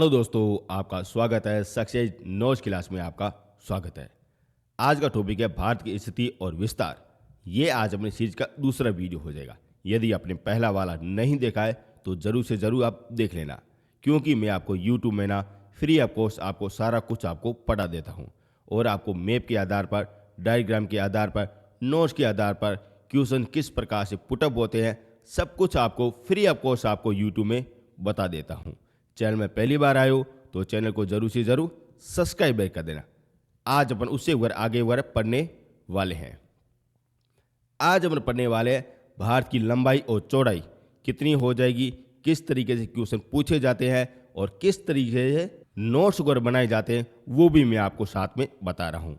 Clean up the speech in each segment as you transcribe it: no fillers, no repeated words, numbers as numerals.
Hello दोस्तों, आपका स्वागत है सक्सेस नोज क्लास में। आपका स्वागत है। आज का टॉपिक है भारत की स्थिति और विस्तार। ये आज अपनी सीरीज का दूसरा वीडियो हो जाएगा। यदि आपने पहला वाला नहीं देखा है तो ज़रूर से ज़रूर आप देख लेना, क्योंकि मैं आपको यूट्यूब में ना फ्री ऑफ कॉस्ट आपको सारा कुछ आपको पढ़ा देता हूँ और आपको मैप के आधार पर, डायग्राम के आधार पर, नोट्स के आधार पर क्वेश्चन किस प्रकार से पुटअप होते हैं, सब कुछ आपको फ्री ऑफ कॉस्ट आपको यूट्यूब में बता देता हूँ। चैनल में पहली बार आए हो तो चैनल को जरूर से जरूर सब्सक्राइब कर देना। आज अपन उससे आगे पढ़ने वाले हैं। आज अपन पढ़ने वाले हैं भारत की लंबाई और चौड़ाई कितनी हो जाएगी, किस तरीके से क्वेश्चन पूछे जाते हैं और किस तरीके से नोट्स वगैरह बनाए जाते हैं, वो भी मैं आपको साथ में बता रहा हूँ।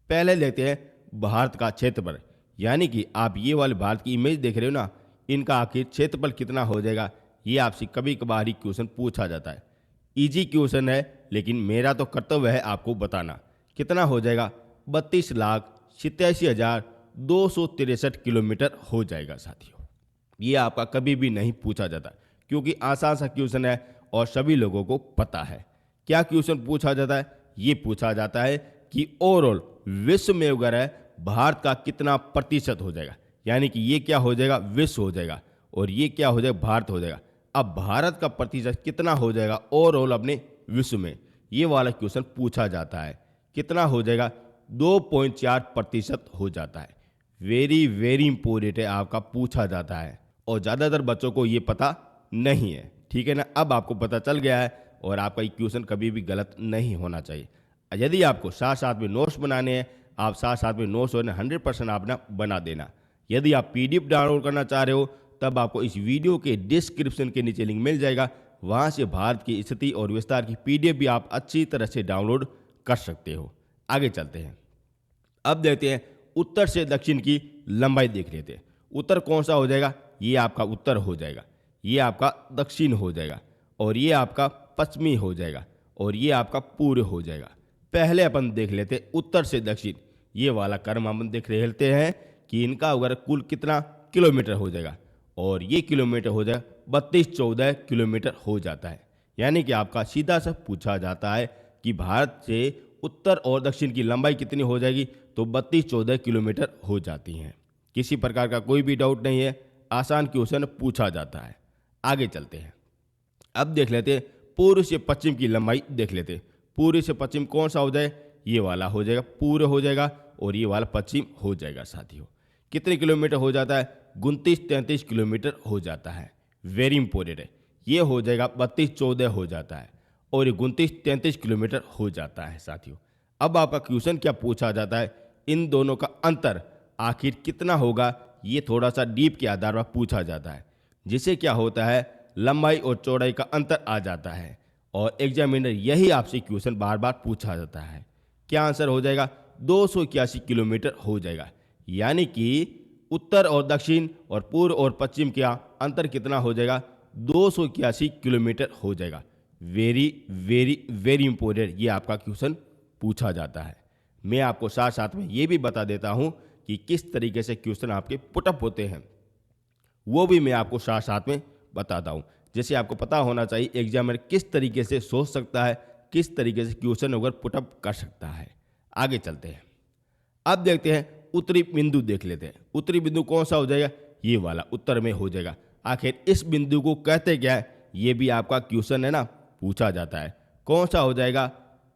पहले देखते हैं भारत का क्षेत्रफल, यानी कि आप ये वाले भारत की इमेज देख रहे हो ना, इनका आखिर क्षेत्रफल कितना हो जाएगा, ये आपसे कभी कभार ही क्वेश्चन पूछा जाता है। इजी क्वेश्चन है, लेकिन मेरा तो कर्तव्य है आपको बताना। कितना हो जाएगा? 32,87,263 किलोमीटर हो जाएगा साथियों। ये आपका कभी भी नहीं पूछा जाता, क्योंकि आसान सा क्वेश्चन है और सभी लोगों को पता है। क्या क्वेश्चन पूछा जाता है? ये पूछा जाता है कि ओवरऑल विश्व में वगैरह भारत का कितना प्रतिशत हो जाएगा, यानी कि ये क्या हो जाएगा? विश्व हो जाएगा, और ये क्या हो जाएगा? भारत हो जाएगा। अब भारत का प्रतिशत कितना हो जाएगा ओवरऑल अपने विश्व में, ये वाला क्वेश्चन पूछा जाता है। कितना हो जाएगा? 2.4% हो जाता है। वेरी वेरी इंपॉर्टेंट है, आपका पूछा जाता है और ज़्यादातर बच्चों को ये पता नहीं है। ठीक है ना, अब आपको पता चल गया है और आपका ये क्वेश्चन कभी भी गलत नहीं होना चाहिए। यदि आपको साथ साथ में नोट्स बनाने हैं, आप साथ साथ में नोट्स 100% आप ना बना देना। यदि आप PDF डाउनलोड करना चाह रहे हो तब आपको इस वीडियो के डिस्क्रिप्शन के नीचे लिंक मिल जाएगा, वहाँ से भारत की स्थिति और विस्तार की PDF भी आप अच्छी तरह से डाउनलोड कर सकते हो। आगे चलते हैं। अब देखते हैं उत्तर से दक्षिण की लंबाई देख लेते हैं। उत्तर कौन सा हो जाएगा? ये आपका उत्तर हो जाएगा, ये आपका दक्षिण हो जाएगा, और ये आपका पश्चिमी हो जाएगा, और ये आपका पूर्व हो जाएगा। पहले अपन देख लेते हैं उत्तर से दक्षिण। ये वाला क्रम हम देख लेते हैं कि इनका अगर कुल कितना किलोमीटर हो जाएगा, और ये किलोमीटर हो जाए 3214 किलोमीटर हो जाता है। यानी कि आपका सीधा सा पूछा जाता है कि भारत से उत्तर और दक्षिण की लंबाई कितनी हो जाएगी, तो 3214 किलोमीटर हो जाती हैं। किसी प्रकार का कोई भी डाउट नहीं है, आसान क्वेश्चन पूछा जाता है। आगे चलते हैं। अब देख लेते हैं पूर्व से पश्चिम की लंबाई देख लेते हैं। पूर्व से पश्चिम कौन सा हो जाए? ये वाला हो जाएगा, पूर्व हो जाएगा, और ये वाला पश्चिम हो जाएगा साथियों। कितने किलोमीटर हो जाता है? 29-33 किलोमीटर हो जाता है। वेरी इंपॉर्टेंट है, ये हो जाएगा 3214 हो जाता है, और ये 29-33 किलोमीटर हो जाता है साथियों। अब आपका क्वेश्चन क्या पूछा जाता है? इन दोनों का अंतर आखिर कितना होगा, ये थोड़ा सा डीप के आधार पर पूछा जाता है, जिससे क्या होता है लंबाई और चौड़ाई का अंतर आ जाता है, और एग्जामिनर यही आपसे क्वेश्चन बार बार पूछा जाता है। क्या आंसर हो जाएगा? 281 किलोमीटर हो जाएगा। यानी कि उत्तर और दक्षिण और पूर्व और पश्चिम का अंतर कितना हो जाएगा? 281 किलोमीटर हो जाएगा। वेरी वेरी वेरी इंपॉर्टेंट, ये आपका क्वेश्चन पूछा जाता है। मैं आपको साथ साथ में ये भी बता देता हूँ कि किस तरीके से क्वेश्चन आपके पुटअप होते हैं, वो भी मैं आपको साथ साथ में बताता हूँ। जैसे आपको पता होना चाहिए एग्जामिनर किस तरीके से सोच सकता है, किस तरीके से क्वेश्चन अगर पुटअप कर सकता है। आगे चलते हैं। अब देखते हैं उत्तरी बिंदु देख लेते हैं। उत्तरी बिंदु कौन सा हो जाएगा? ये वाला उत्तर में हो जाएगा। आखिर इस बिंदु को कहते क्या है, ये भी आपका क्वेश्चन है ना, पूछा जाता है। कौन सा हो जाएगा?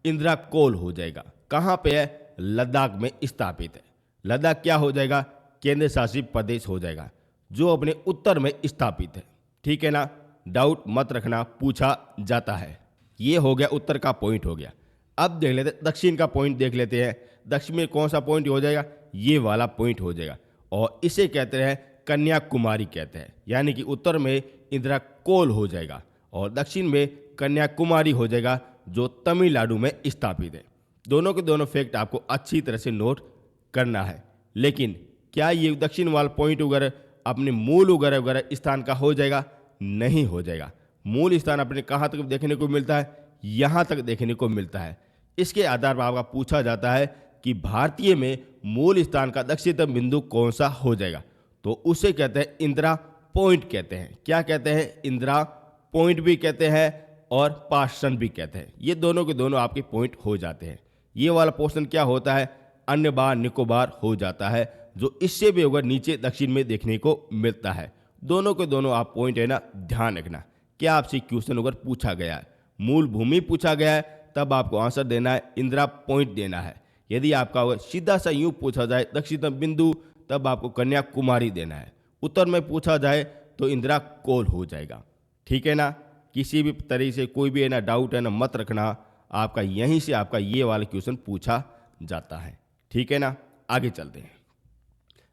इंदिरा कोल हो जाएगा। कहाँ पे है? लद्दाख में स्थापित है। लद्दाख क्या हो जाएगा? केंद्र शासित प्रदेश हो जाएगा, जो अपने उत्तर में स्थापित है। ठीक है ना, डाउट मत रखना, पूछा जाता है। ये हो गया उत्तर का पॉइंट हो गया। अब देख लेते दक्षिण का पॉइंट देख लेते हैं। दक्षिण में कौन सा पॉइंट हो जाएगा? ये वाला पॉइंट हो जाएगा, और इसे कहते हैं कन्याकुमारी कहते हैं। यानी कि उत्तर में इंदिरा कोल हो जाएगा और दक्षिण में कन्याकुमारी हो जाएगा, जो तमिलनाडु में स्थापित है। दोनों के दोनों फैक्ट आपको अच्छी तरह से नोट करना है। लेकिन क्या ये दक्षिण वाला पॉइंट वगैरह अपने मूल वगैरह वगैरह स्थान का हो जाएगा? नहीं हो जाएगा। मूल स्थान अपने कहाँ तक देखने को मिलता है? यहाँ तक देखने को मिलता है। इसके आधार पर आपका पूछा जाता है कि भारतीय में मूल स्थान का दक्षिणतम बिंदु कौन सा हो जाएगा, तो उसे कहते हैं इंदिरा पॉइंट कहते हैं। क्या कहते हैं? इंदिरा पॉइंट भी कहते हैं और पार्षण भी कहते हैं। ये दोनों के दोनों आपके पॉइंट हो जाते हैं। ये वाला पोर्शन क्या होता है, अन्य बार निकोबार हो जाता है, जो इससे भी होकर नीचे दक्षिण में देखने को मिलता है। दोनों के दोनों आप पॉइंट है ना ध्यान रखना। क्या आपसे क्वेश्चन अगर पूछा गया है, मूल भूमि पूछा गया है, तब आपको आंसर देना है, इंदिरा पॉइंट देना है। यदि आपका अगर सीधा सा यूं पूछा जाए दक्षिणतम बिंदु, तब आपको कन्याकुमारी देना है। उत्तर में पूछा जाए तो इंदिरा कोल हो जाएगा। ठीक है ना। किसी भी तरीके से कोई भी है ना डाउट है ना मत रखना, आपका यहीं से आपका ये वाला क्वेश्चन पूछा जाता है। ठीक है ना। आगे चलते हैं।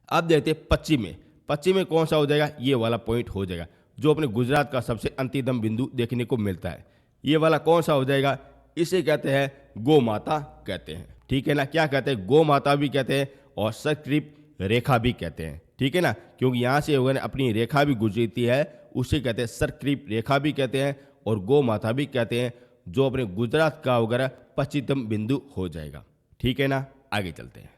अब देखते हैं पश्चिम में। पश्चिम में कौन सा हो जाएगा, ये वाला पॉइंट हो जाएगा, जो अपने गुजरात का सबसे अंतिम बिंदु देखने को मिलता है। ये वाला कौन सा हो जाएगा, इसे कहते हैं गौ माता कहते हैं। ठीक है ना। क्या कहते हैं, गौ माता भी कहते हैं और सकृप रेखा भी कहते हैं। ठीक है ना, क्योंकि यहाँ से होगा अपनी रेखा भी गुजरती है, उसे कहते हैं सरक्रीप रेखा भी कहते हैं और गौ माता भी कहते हैं, जो अपने गुजरात का वगैरह पश्चिमतम बिंदु हो जाएगा। ठीक है ना। आगे चलते हैं।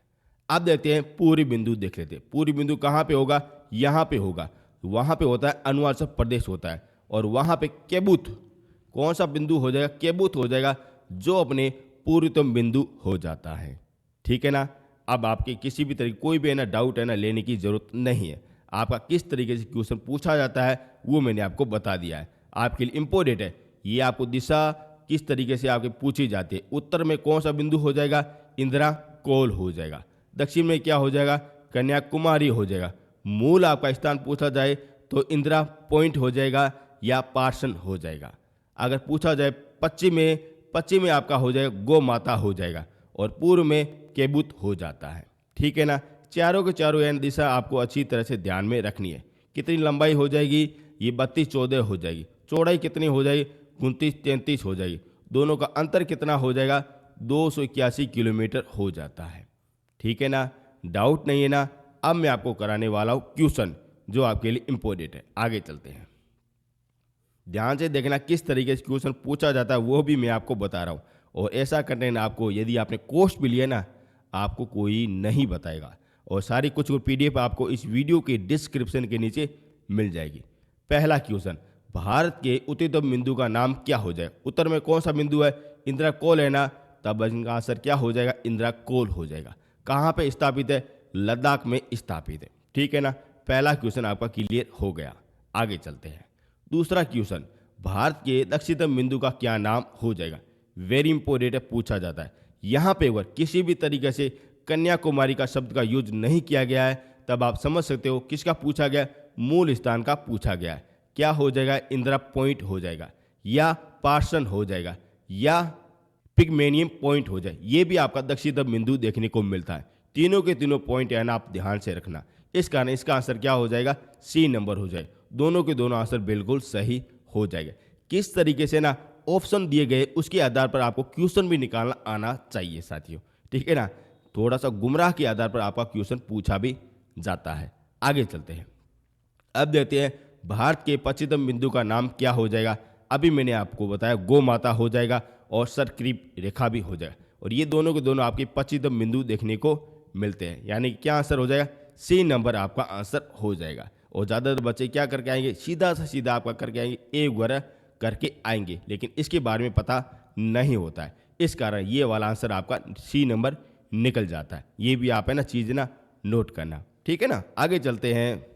अब देखते हैं पूर्वी बिंदु देख लेते हैं। पूर्वी बिंदु कहाँ पे होगा, यहाँ पे होगा। वहाँ पे होता है अरुणाचल प्रदेश होता है, और वहाँ पे केबुत कौन सा बिंदु हो जाएगा, केबुत हो जाएगा, जो अपने पूर्वतम बिंदु हो जाता है। ठीक है ना। अब आपके किसी भी तरीके कोई भी है ना डाउट है ना लेने की जरूरत नहीं है। आपका किस तरीके से क्वेश्चन पूछा जाता है वो मैंने आपको बता दिया है, आपके लिए इम्पोर्टेंट है। ये आपको दिशा किस तरीके से आपके पूछी जाती है। उत्तर में कौन सा बिंदु हो जाएगा, इंदिरा कोल हो जाएगा। दक्षिण में क्या हो जाएगा, कन्याकुमारी हो जाएगा। मूल आपका स्थान पूछा जाए तो इंदिरा पॉइंट हो जाएगा या पार्षण हो जाएगा। अगर पूछा जाए पश्चिम में आपका हो जाएगा गौ माता हो जाएगा, और पूर्व में केबुत हो जाता है। ठीक है ना। चारों के चारों एन दिशा आपको अच्छी तरह से ध्यान में रखनी है। कितनी लंबाई हो जाएगी, ये 32-14 हो जाएगी। चौड़ाई कितनी हो जाएगी, 29-33 हो जाएगी। दोनों का अंतर कितना हो जाएगा, 281 किलोमीटर हो जाता है। ठीक है ना। डाउट नहीं है ना। अब मैं आपको कराने वाला हूँ क्वेश्चन, जो आपके लिए इम्पोर्टेंट है। आगे चलते हैं। ध्यान से देखना किस तरीके से क्वेश्चन पूछा जाता है, वो भी मैं आपको बता रहा हूँ। और ऐसा कंटेंट आपको यदि आपने कोर्स भी लिया ना, आपको कोई नहीं बताएगा। और सारी कुछ पीडीएफ आपको इस वीडियो के डिस्क्रिप्शन के नीचे मिल जाएगी। पहला क्वेश्चन, भारत के उच्चतम बिंदु का नाम क्या हो जाए। उत्तर में कौन सा बिंदु है, इंदिरा कोल है ना, तब इनका आंसर क्या हो जाएगा, इंदिरा कोल हो जाएगा। कहाँ पे स्थापित है, लद्दाख में स्थापित है। ठीक है ना। पहला क्वेश्चन आपका क्लियर हो गया। आगे चलते हैं। दूसरा क्वेश्चन, भारत के दक्षिणतम बिंदु का क्या नाम हो जाएगा। वेरी इंपॉर्टेंट है, पूछा जाता है। यहाँ पे अगर किसी भी तरीके से कन्याकुमारी का शब्द का यूज नहीं किया गया है, तब आप समझ सकते हो किसका पूछा गया, मूल स्थान का पूछा गया है। क्या हो जाएगा, इंदिरा पॉइंट हो जाएगा, या पार्षण हो जाएगा, या पिगमेनियम पॉइंट हो जाए। ये भी आपका दक्षिणतम बिंदु देखने को मिलता है। तीनों के तीनों पॉइंट है ना, आप ध्यान से रखना। इस कारण इसका आंसर क्या हो जाएगा, सी नंबर हो जाए। दोनों के दोनों आंसर बिल्कुल सही हो जाएगा। किस तरीके से ना ऑप्शन दिए गए उसके आधार पर आपको क्वेश्चन भी निकालना आना चाहिए साथियों। ठीक है ना। थोड़ा सा गुमराह के आधार पर आपका क्वेश्चन पूछा भी जाता है। आगे चलते हैं। अब देखते हैं भारत के पश्चिमतम बिंदु का नाम क्या हो जाएगा। अभी मैंने आपको बताया गौ माता हो जाएगा और सरक्रीप रेखा भी हो जाएगा, और ये दोनों के दोनों आपके पश्चिमतम बिंदु देखने को मिलते हैं। यानी क्या आंसर हो जाएगा, सी नंबर आपका आंसर हो जाएगा। और ज़्यादातर बच्चे क्या करके आएंगे, सीधा से सीधा आपका करके आएंगे, ए वगैरह करके आएंगे, लेकिन इसके बारे में पता नहीं होता है। इस कारण ये वाला आंसर आपका सी नंबर निकल जाता है। ये भी आप है ना चीज़ ना नोट करना। ठीक है ना। आगे चलते हैं।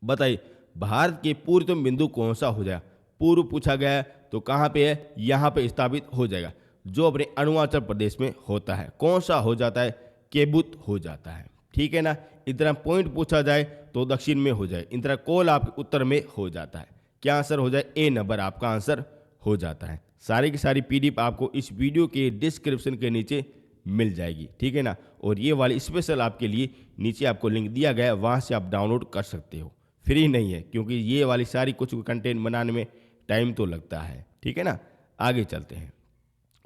बताइए भारत के पूर्वतम बिंदु कौन सा हो जाएगा। पूर्व पूछा गया है तो कहाँ पे है, यहाँ पे स्थापित हो जाएगा, जो अपने अरुणाचल प्रदेश में होता है। कौन सा हो जाता है, केबुत हो जाता है। ठीक है ना। इंदिरा पॉइंट पूछा जाए तो दक्षिण में हो जाए, इंदिरा कोल आपके उत्तर में हो जाता है। क्या आंसर हो जाए, ए नंबर आपका आंसर हो जाता है। सारी की सारी पीडीएफ आपको इस वीडियो के डिस्क्रिप्शन के नीचे मिल जाएगी। ठीक है ना। और ये वाली स्पेशल आपके लिए नीचे आपको लिंक दिया गया है, वहाँ से आप डाउनलोड कर सकते हो। फ्री नहीं है, क्योंकि ये वाली सारी कुछ कंटेंट बनाने में टाइम तो लगता है। ठीक है ना। आगे चलते हैं।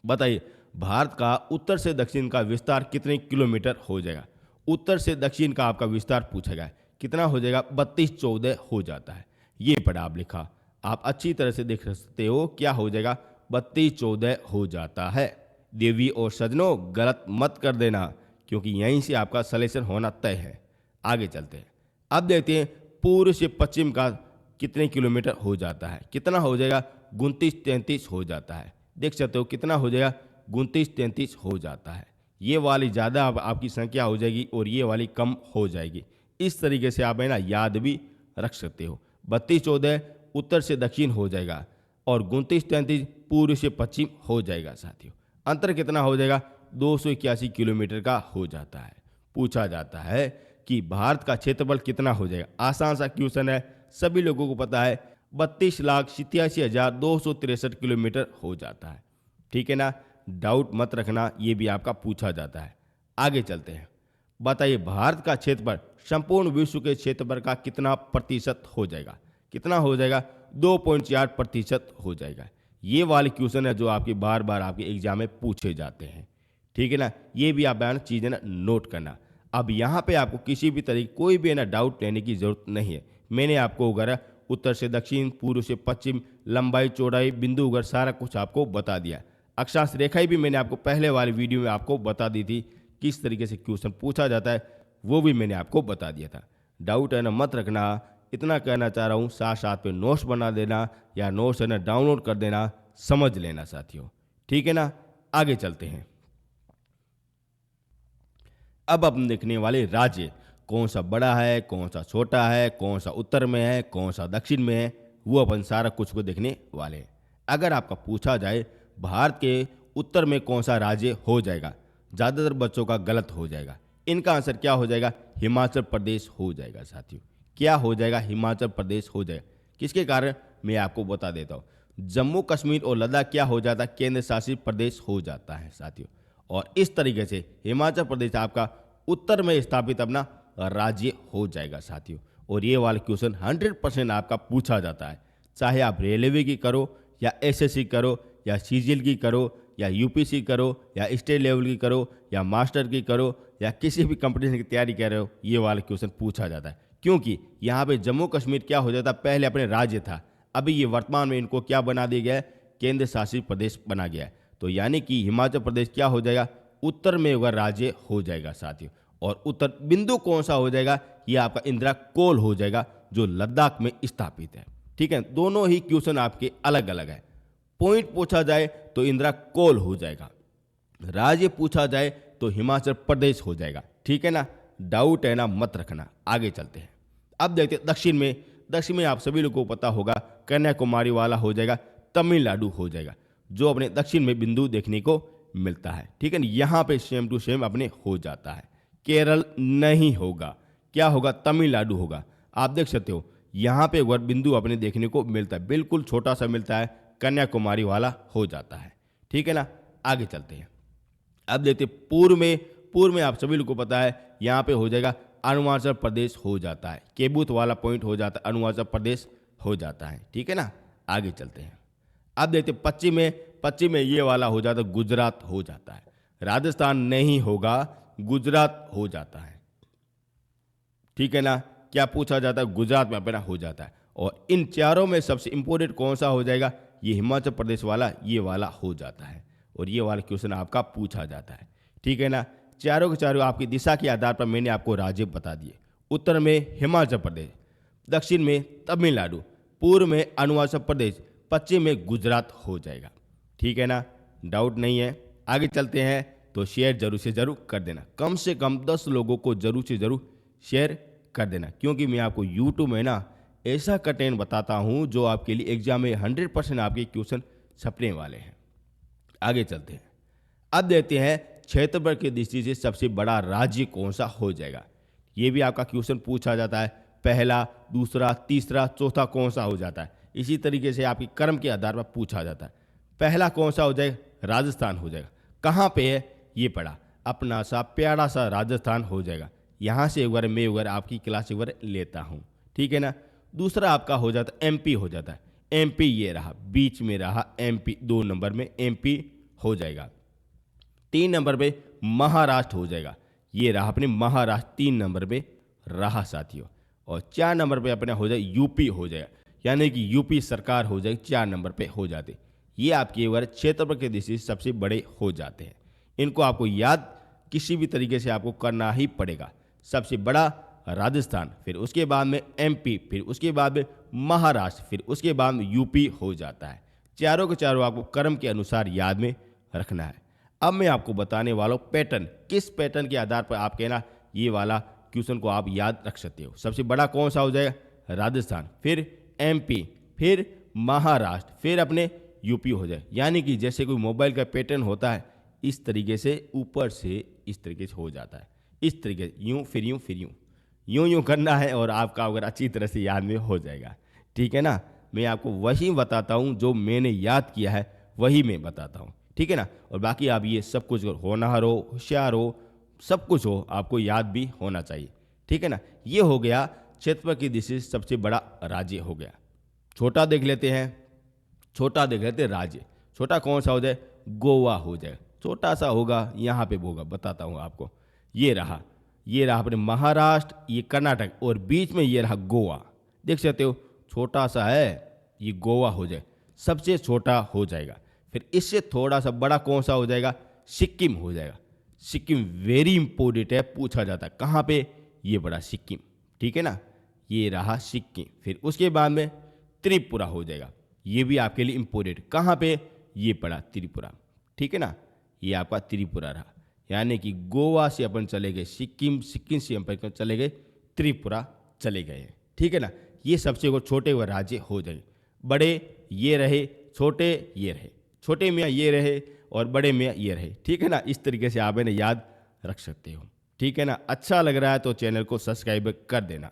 बताइए भारत का उत्तर से दक्षिण का विस्तार कितने किलोमीटर हो जाएगा। उत्तर से दक्षिण का आपका विस्तार पूछा गया है, कितना हो जाएगा, 32-14 हो जाता है। ये पढ़ा आप लिखा, आप अच्छी तरह से देख सकते हो। क्या हो जाएगा, 32-14 हो जाता है। देवी और सजनों गलत मत कर देना, क्योंकि यहीं से आपका सलेक्शन होना तय है। आगे चलते हैं। अब देखते हैं पूर्व से पश्चिम का कितने किलोमीटर हो जाता है? कितना हो जाएगा? 29-33 हो जाता है। देख सकते हो कितना हो जाएगा? 29-33 हो जाता है। ये वाली ज़्यादा आपकी संख्या हो जाएगी और ये वाली कम हो जाएगी। इस तरीके से आप है ना याद भी रख सकते हो। 32-14 उत्तर से दक्षिण हो जाएगा और 29-33 पूर्व से पश्चिम हो जाएगा साथियों। अंतर कितना हो जाएगा? 281 किलोमीटर का हो जाता है। पूछा जाता है कि भारत का क्षेत्रफल कितना हो जाएगा? आसान सा क्वेश्चन है, सभी लोगों को पता है। 32,87,263 किलोमीटर हो जाता है। ठीक है ना, डाउट मत रखना, ये भी आपका पूछा जाता है। आगे चलते हैं। बताइए भारत का क्षेत्रफल संपूर्ण विश्व के क्षेत्रफल का कितना प्रतिशत हो जाएगा? कितना हो जाएगा? 2.4% हो जाएगा। ये वाले क्वेश्चन है जो आपके बार बार आपके एग्जाम में पूछे जाते हैं। ठीक है ना, ये भी आप चीज़ें ना नोट करना। अब यहाँ पे आपको किसी भी तरीके कोई भी ना डाउट लेने की जरूरत नहीं है। मैंने आपको अगर उत्तर से दक्षिण, पूर्व से पश्चिम, लंबाई चौड़ाई, बिंदु वगैरह सारा कुछ आपको बता दिया। अक्षांश रेखाएं भी मैंने आपको पहले वाली वीडियो में आपको बता दी थी, किस तरीके से क्वेश्चन पूछा जाता है वो भी मैंने आपको बता दिया था। डाउट है ना मत रखना, इतना कहना चाह रहा हूँ। साथ साथ पे नोट्स बना देना या नोट्स है ना डाउनलोड कर देना, समझ लेना साथियों। ठीक है ना, आगे चलते हैं। अब हम देखने वाले राज्य, कौन सा बड़ा है, कौन सा छोटा है, कौन सा उत्तर में है, कौन सा दक्षिण में है, वो अपन सारा कुछ को देखने वाले हैं। अगर आपका पूछा जाए भारत के उत्तर में कौन सा राज्य हो जाएगा, ज़्यादातर बच्चों का गलत हो जाएगा। इनका आंसर क्या हो जाएगा? हिमाचल प्रदेश हो जाएगा साथियों। क्या हो जाएगा? हिमाचल प्रदेश हो जाएगा। किसके कारण? मैं आपको बता देता हूँ। जम्मू कश्मीर और लद्दाख क्या हो जाता है? केंद्र शासित प्रदेश हो जाता है साथियों। और इस तरीके से हिमाचल प्रदेश आपका उत्तर में स्थापित अपना राज्य हो जाएगा साथियों। और ये वाला क्वेश्चन 100% आपका पूछा जाता है, चाहे आप रेलवे की करो या एसएससी करो या सीजीएल की करो या यूपीसी करो या स्टेट लेवल की करो या मास्टर की करो या किसी भी कंपटीशन की तैयारी कर रहे हो, ये वाला क्वेश्चन पूछा जाता है। क्योंकि यहाँ पे जम्मू कश्मीर क्या हो जाता है? पहले अपने राज्य था, अभी ये वर्तमान में इनको क्या बना दिया गया है? केंद्र शासित प्रदेश बना गया है। तो यानी कि हिमाचल प्रदेश क्या हो जाएगा? उत्तर में होगा राज्य हो जाएगा साथियों। और उत्तर बिंदु कौन सा हो जाएगा? ये आपका इंदिरा कोल हो जाएगा जो लद्दाख में स्थापित है। ठीक है, दोनों ही क्वेश्चन आपके अलग अलग है। पॉइंट पूछा जाए तो इंदिरा कोल हो जाएगा, राज्य पूछा जाए तो हिमाचल प्रदेश हो जाएगा। ठीक है ना, डाउट है ना मत रखना। आगे चलते हैं। अब देखते हैं दक्षिण में। दक्षिण में आप सभी लोगों को पता होगा कन्याकुमारी वाला हो जाएगा, तमिलनाडु हो जाएगा, जो अपने दक्षिण में बिंदु देखने को मिलता है। ठीक है ना, यहाँ पे सेम टू सेम अपने हो जाता है। केरल नहीं होगा, क्या होगा? तमिलनाडु होगा। आप देख सकते हो यहाँ पे अगर बिंदु अपने देखने को मिलता है, बिल्कुल छोटा सा मिलता है, कन्याकुमारी वाला हो जाता है। ठीक है ना, आगे चलते हैं। अब देखते हैं पूर्व में। पूर्व में आप सभी लोगों को पता है यहाँ पे हो जाएगा अरुणाचल प्रदेश हो जाता है, केबुत वाला पॉइंट हो जाता है, अरुणाचल प्रदेश हो जाता है। ठीक है ना, आगे चलते हैं। अब देखते हैं पश्चिम में। पश्चिम में ये वाला हो जाता है, गुजरात हो जाता है। राजस्थान नहीं होगा, गुजरात हो जाता है। ठीक है ना, क्या पूछा जाता है? गुजरात में अपना हो जाता है। और इन चारों में सबसे इंपॉर्टेंट कौन सा हो जाएगा? ये हिमाचल प्रदेश वाला, ये वाला हो जाता है। और ये वाला क्वेश्चन आपका पूछा जाता है। ठीक है ना, चारों के चारों आपकी दिशा के आधार पर मैंने आपको राज्य बता दिए। उत्तर में हिमाचल प्रदेश, दक्षिण में तमिलनाडु, पूर्व में अरुणाचल प्रदेश, पश्चिम में गुजरात हो जाएगा। ठीक है ना, डाउट नहीं है। आगे चलते हैं। तो शेयर जरूर से जरूर कर देना, कम से कम 10 लोगों को जरूर से जरूर शेयर कर देना, क्योंकि मैं आपको यूट्यूब में ना ऐसा कंटेंट बताता हूं जो आपके लिए एग्जाम में 100% आपके क्वेश्चन छपने वाले हैं। आगे चलते हैं। अब देखते हैं क्षेत्रफल की दृष्टि से सबसे बड़ा राज्य कौन सा हो जाएगा। ये भी आपका क्वेश्चन पूछा जाता है, पहला, दूसरा, तीसरा, चौथा कौन सा हो जाता है। इसी तरीके से आपकी कर्म के आधार पर पूछा जाता है। पहला कौन सा हो जाएगा? राजस्थान हो जाएगा। कहाँ पे है? ये पड़ा, अपना सा प्यारा सा राजस्थान हो जाएगा। यहाँ से एक बार मैं एक बार आपकी क्लास एक बार लेता हूँ। ठीक है ना, दूसरा आपका हो जाता है एमपी हो जाता है। एमपी ये रहा, बीच में रहा एमपी, 2 नंबर में एमपी हो जाएगा। 3 नंबर पे महाराष्ट्र हो जाएगा, ये रहा अपने महाराष्ट्र 3 नंबर पे रहा साथियों। और 4 नंबर पे अपना हो जाए यूपी हो जाएगा, यानी कि यूपी सरकार हो जाएगी, 4 नंबर पे हो जाते। ये आपके बार क्षेत्रफल के दृष्टि से सबसे बड़े हो जाते हैं। इनको आपको याद किसी भी तरीके से आपको करना ही पड़ेगा। सबसे बड़ा राजस्थान, फिर उसके बाद में एमपी, फिर उसके बाद में महाराष्ट्र, फिर उसके बाद में यूपी हो जाता है। चारों के चारों आपको क्रम के अनुसार याद में रखना है। अब मैं आपको बताने वाला हूँ पैटर्न, किस पैटर्न के आधार पर आप कहना ये वाला क्वेश्चन को आप याद रख सकते हो। सबसे बड़ा कौन सा हो जाएगा? राजस्थान, फिर एमपी, फिर महाराष्ट्र, फिर अपने यूपी हो जाए। यानी कि जैसे कोई मोबाइल का पैटर्न होता है इस तरीके से ऊपर से इस तरीके से हो जाता है, इस तरीके से यूं फिर यूं फिर यूं यूं यूं करना है और आपका अगर अच्छी तरह से याद में हो जाएगा। ठीक है ना, मैं आपको वही बताता हूँ जो मैंने याद किया है वही मैं बताता हूँ। ठीक है ना, और बाकी आप ये सब कुछ होनहार हो, होशियार हो, सब कुछ हो, आपको याद भी होना चाहिए। ठीक है ना, ये हो गया क्षेत्र की दृष्टि से सबसे बड़ा राज्य हो गया। छोटा देख लेते हैं, छोटा देख लेते हैं राज्य। छोटा कौन सा हो जाए? गोवा हो जाए। छोटा सा होगा, यहाँ पे होगा, बताता हूँ आपको। ये रहा अपने महाराष्ट्र, ये कर्नाटक, और बीच में ये रहा गोवा। देख सकते हो छोटा सा है, ये गोवा हो जाए, सबसे छोटा हो जाएगा। फिर इससे थोड़ा सा बड़ा कौन सा हो जाएगा? सिक्किम हो जाएगा। सिक्किम वेरी इंपॉर्टेंट है, पूछा जाता है कहाँ पे? ये बड़ा सिक्किम। ठीक है ना, ये रहा सिक्किम। फिर उसके बाद में त्रिपुरा हो जाएगा, ये भी आपके लिए इंपॉर्टेंट। कहाँ पे? ये पड़ा त्रिपुरा। ठीक है ना, ये आपका त्रिपुरा रहा। यानी कि गोवा से अपन चले गए सिक्किम, सिक्किम से अपन चले गए त्रिपुरा चले गए। ठीक है ना, ये सबसे को छोटे हुए राज्य हो जाए। बड़े ये रहे, छोटे ये रहे, छोटे में ये रहे और बड़े में ये रहे। ठीक है ना, इस तरीके से आप इन्हें याद रख सकते हो। ठीक है ना, अच्छा लग रहा है तो चैनल को सब्सक्राइब कर देना,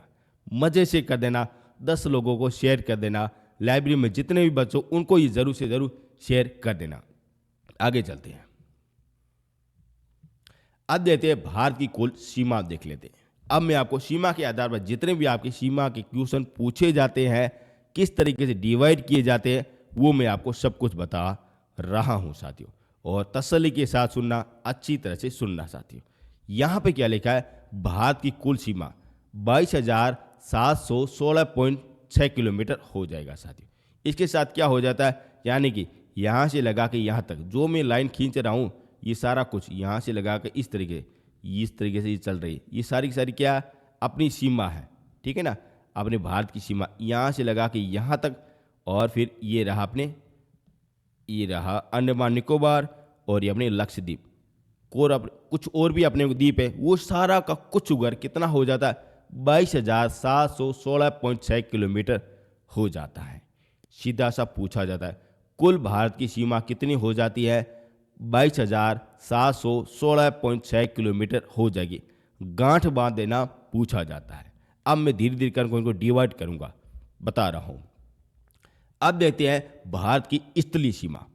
मज़े से कर देना, 10 लोगों को शेयर कर देना, लाइब्रेरी में जितने भी बच्चों उनको ये ज़रूर से ज़रूर शेयर कर देना। आगे चलते हैं, अब देते हैं भारत की कुल सीमा देख लेते हैं। अब मैं आपको सीमा के आधार पर जितने भी आपकी सीमा के क्वेश्चन पूछे जाते हैं, किस तरीके से डिवाइड किए जाते हैं, वो मैं आपको सब कुछ बता रहा हूं साथियों। और तसल्ली के साथ सुनना, अच्छी तरह से सुनना साथियों। यहाँ पे क्या लिखा है? भारत की कुल सीमा 22,716.6 किलोमीटर हो जाएगा साथियों। इसके साथ क्या हो जाता है? यानी कि यहाँ से लगा के यहाँ तक जो मैं लाइन खींच रहा हूँ, ये सारा कुछ यहाँ से लगा के इस तरीके से ये चल रही है। ये सारी की सारी क्या? अपनी सीमा है। ठीक है ना, अपने भारत की सीमा यहाँ से लगा के यहाँ तक, और फिर ये रहा अपने, ये रहा अंडमान निकोबार, और ये अपने लक्षद्वीप, और कुछ और भी अपने द्वीप है, वो सारा का कुछ उगर कितना हो जाता है? 22,716.6 किलोमीटर हो जाता है। सीधा सा पूछा जाता है कुल भारत की सीमा कितनी हो जाती है? 22,716.6 किलोमीटर हो जाएगी। गांठ बांध देना पूछा जाता है। अब मैं धीरे धीरे कर इनको डिवाइड करूंगा, बता रहा हूं। अब देखते हैं भारत की स्थलीय सीमा।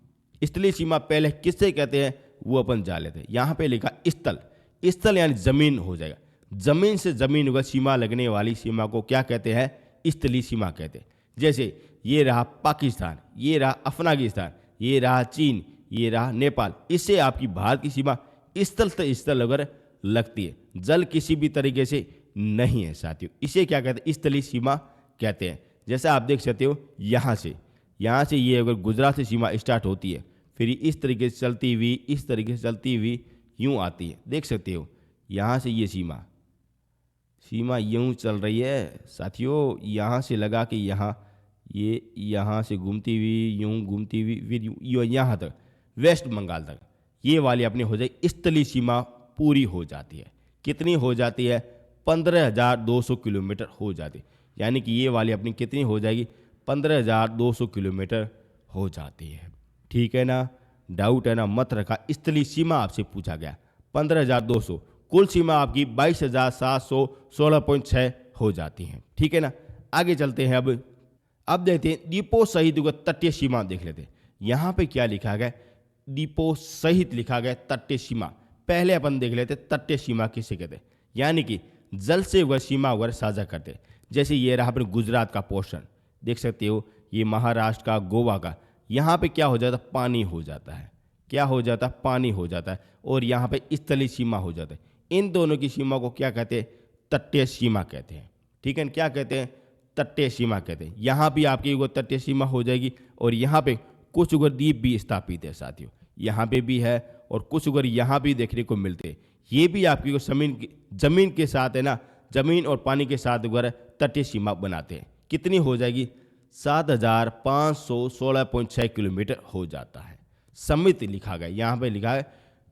स्थलीय सीमा पहले किससे कहते हैं वो अपन जान लेते हैं। यहां पे लिखा स्थल, स्थल यानी जमीन हो जाएगा। जमीन से जमीन को सीमा लगने वाली सीमा को क्या कहते हैं? स्थलीय सीमा कहते हैं। जैसे ये रहा पाकिस्तान, ये रहा अफगानिस्तान, ये रहा चीन, ये रहा नेपाल। इससे आपकी भारत की सीमा स्थल से स्थल अगर लगती है, जल किसी भी तरीके से नहीं है साथियों। इसे क्या कहते हैं? स्थलीय सीमा कहते हैं। जैसा आप देख सकते हो यहाँ से ये अगर गुजरात से सीमा स्टार्ट होती है, फिर इस तरीके से चलती हुई, इस तरीके से चलती हुई यूँ आती है। देख सकते हो यहाँ से ये सीमा यूँ चल रही है साथियों। यहाँ से लगा के ये यहाँ से घूमती हुई, यूँ घूमती हुई, फिर यहाँ तक वेस्ट बंगाल तक, ये वाली अपनी हो जाए स्थलीय सीमा पूरी हो जाती है। कितनी हो जाती है? 15,200 किलोमीटर हो जाती है। यानी कि ये वाली अपनी कितनी हो जाएगी? 15,200 किलोमीटर हो जाती है। ठीक है ना, डाउट है ना, मत रखा। स्थलीय सीमा आपसे पूछा गया 15,200, कुल सीमा आपकी 22,716.6 हो जाती है। ठीक है ना, आगे चलते हैं। अब देखते हैं द्वीपों सहित तटीय सीमा देख लेते हैं। यहाँ पे क्या लिखा गया? द्वीपों सहित लिखा गया तटीय सीमा। पहले अपन देख लेते तटीय सीमा किसे कहते हैं। यानी कि जल से वह सीमा वगैरह साझा करते हैं। जैसे ये रहा अपने गुजरात का पोर्शन, देख सकते हो, ये महाराष्ट्र का, गोवा का, यहाँ पे क्या हो जाता है? पानी हो जाता है। क्या हो जाता है? पानी हो जाता है। और यहाँ पे स्थलीय सीमा हो जाता है। इन दोनों की सीमा को क्या कहते हैं? तटीय सीमा कहते हैं। ठीक है, क्या कहते हैं? तटीय सीमा कहते हैं। यहाँ भी आपकी वो तटीय सीमा हो जाएगी, और यहाँ पे कुछ उगर द्वीप भी स्थापित है साथियों। यहाँ पे भी है, और कुछ उगर यहाँ भी देखने को मिलते हैं। ये भी आपकी जमीन के साथ है ना, जमीन और पानी के साथ वगैरह तटीय सीमा बनाते हैं। कितनी हो जाएगी? 7,516.6 किलोमीटर हो जाता है। समित लिखा गया, यहाँ पे लिखा है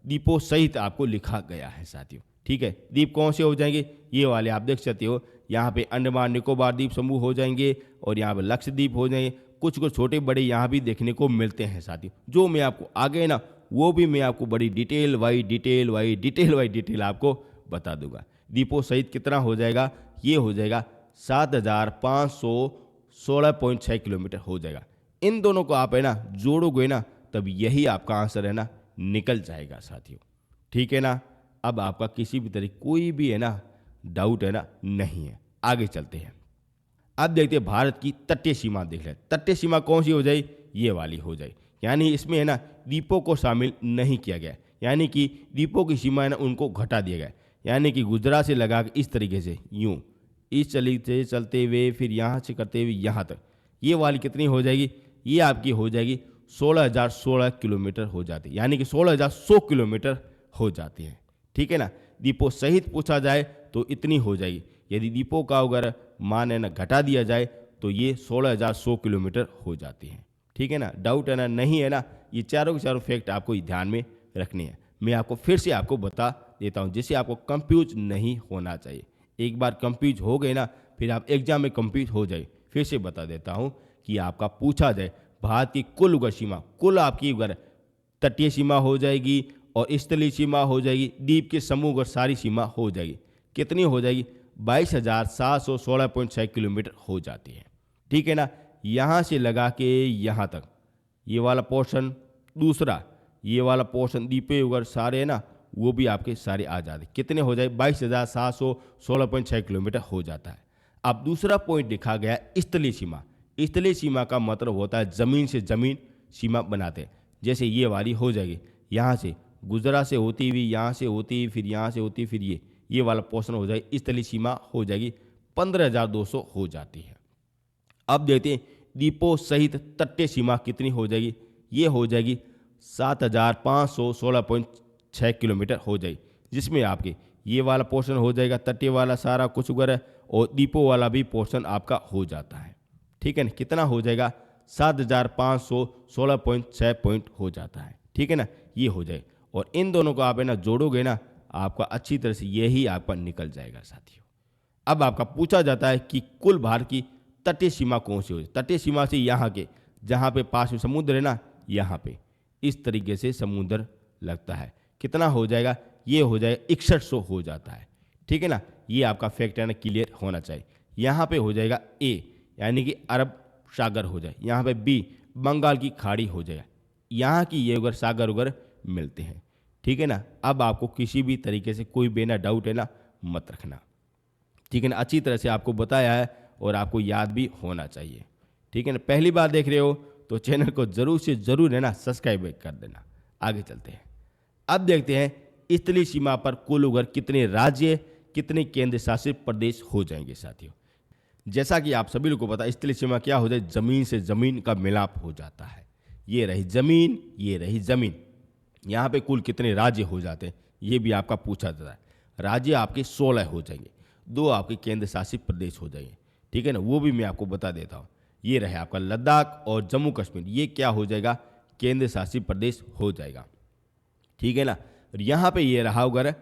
द्वीपों सहित आपको लिखा गया है साथियों। ठीक है, द्वीप कौन से हो जाएंगे? ये वाले आप देख सकते हो, यहाँ पे अंडमान निकोबार द्वीप समूह हो जाएंगे और यहाँ पे लक्षद्वीप हो जाएंगे। कुछ कुछ छोटे बड़े यहाँ भी देखने को मिलते हैं साथियों। जो मैं आपको आगे ना वो भी मैं आपको बड़ी डिटेल वाई आपको बता दूंगा। द्वीपों सहित कितना हो जाएगा? ये हो जाएगा 7,516.6 किलोमीटर हो जाएगा। इन दोनों को आप है ना जोड़ोगे ना, तब यही आपका आंसर है ना निकल जाएगा साथियों। ठीक है ना। अब आपका किसी भी तरह कोई भी है ना डाउट है ना नहीं है। आगे चलते हैं। अब देखते हैं भारत की तटीय सीमा देख लें। तटीय सीमा कौन सी हो जाए? ये वाली हो जाए। यानी इसमें है ना द्वीपों को शामिल नहीं किया गया, यानी कि द्वीपों की सीमा है ना उनको घटा दिया गया। यानी कि गुजरात से लगा के इस तरीके से यूं इस चलते चलते हुए फिर यहाँ से करते हुए यहाँ तक, ये वाली कितनी हो जाएगी? ये आपकी हो जाएगी 16,016 किलोमीटर हो जाती है, यानी कि 16,100 किलोमीटर हो जाती है। ठीक है ना। द्वीपों सहित पूछा जाए तो इतनी हो जाएगी। यदि द्वीपों का अगर मान है ना घटा दिया जाए तो ये 16,100 किलोमीटर हो जाती है। ठीक है ना। डाउट है ना नहीं है ना। ये चारों के चारों फैक्ट आपको ध्यान में रखने हैं। मैं आपको फिर से आपको बता देता हूँ जिससे आपको कंफ्यूज नहीं होना चाहिए। एक बार कंफ्यूज हो गए ना फिर आप एग्जाम में कंफ्यूज हो जाए। फिर से बता देता हूँ कि आपका पूछा जाए भारत की कुल उगर सीमा, कुल आपकी उगर तटीय सीमा हो जाएगी और स्थलीय सीमा हो जाएगी, द्वीप के समूह और सारी सीमा हो जाएगी। कितनी हो जाएगी? 22,716.6 किलोमीटर हो जाती है। ठीक है ना। यहाँ से लगा के यहाँ तक ये वाला पोर्शन, दूसरा ये वाला पोर्शन द्वीपे उगर सारे है ना वो भी आपके सारे आ जाते। कितने हो जाए? 22,716.6 किलोमीटर हो जाता है। अब दूसरा पॉइंट लिखा गया स्थलीय सीमा। स्थलीय सीमा का मतलब होता है जमीन से जमीन सीमा बनाते हैं। जैसे ये वाली हो जाएगी, यहाँ से गुजरात से होती हुई यहाँ से होती हुई फिर यहाँ से होती फिर ये वाला पोर्शन हो जाए, स्थलीय सीमा हो जाएगी 15,200 हो जाती है। अब देखते हैं द्वीपों सहित तटीय सीमा कितनी हो जाएगी? ये हो जाएगी 7,516.6 किलोमीटर हो जाएगी, जिसमें आपके ये वाला पोर्शन हो जाएगा तटीय वाला सारा कुछ वगैरह और द्वीपों वाला भी पोर्शन आपका हो जाता है। ठीक है ना। कितना हो जाएगा? 7,516.6 पॉइंट हो जाता है। ठीक है ना। ये हो जाए और इन दोनों को आप है ना जोड़ोगे ना आपका अच्छी तरह से यही आपका निकल जाएगा साथियों। अब आपका पूछा जाता है कि कुल भारत की तटीय सीमा कौन सी हो? तटीय सीमा से यहाँ के जहाँ पे पास में समुद्र है ना, यहाँ पे इस तरीके से समुद्र लगता है। कितना हो जाएगा? ये हो जाएगा 6100 हो जाता है। ठीक है ना। ये आपका फैक्ट है ना क्लियर होना चाहिए। यहाँ पे हो जाएगा ए यानी कि अरब सागर हो जाए, यहाँ पे बी बंगाल की खाड़ी हो जाएगा। यहाँ की ये उगर सागर उगर मिलते हैं। ठीक है ना। अब आपको किसी भी तरीके से कोई बेना डाउट है ना मत रखना। ठीक है ना। अच्छी तरह से आपको बताया है और आपको याद भी होना चाहिए। ठीक है ना। पहली बार देख रहे हो तो चैनल को जरूर से जरूर है ना सब्सक्राइब कर देना। आगे चलते हैं। अब देखते हैं स्थलीय सीमा पर कुल उगर कितने राज्य कितने केंद्र शासित प्रदेश हो जाएंगे साथियों। जैसा कि आप सभी लोगों को पता है स्थलीय सीमा क्या हो जाए? जमीन से जमीन का मिलाप हो जाता है। ये रही जमीन, ये रही जमीन। यहाँ पे कुल कितने राज्य हो जाते हैं ये भी आपका पूछा जाता है। राज्य आपके 16 हो जाएंगे, 2 आपके केंद्र शासित प्रदेश हो जाएंगे। ठीक है ना। वो भी मैं आपको बता देता हूँ। ये रहे आपका लद्दाख और जम्मू कश्मीर, ये क्या हो जाएगा? केंद्र शासित प्रदेश हो जाएगा। ठीक है ना। और यहाँ पे ये रहा उगर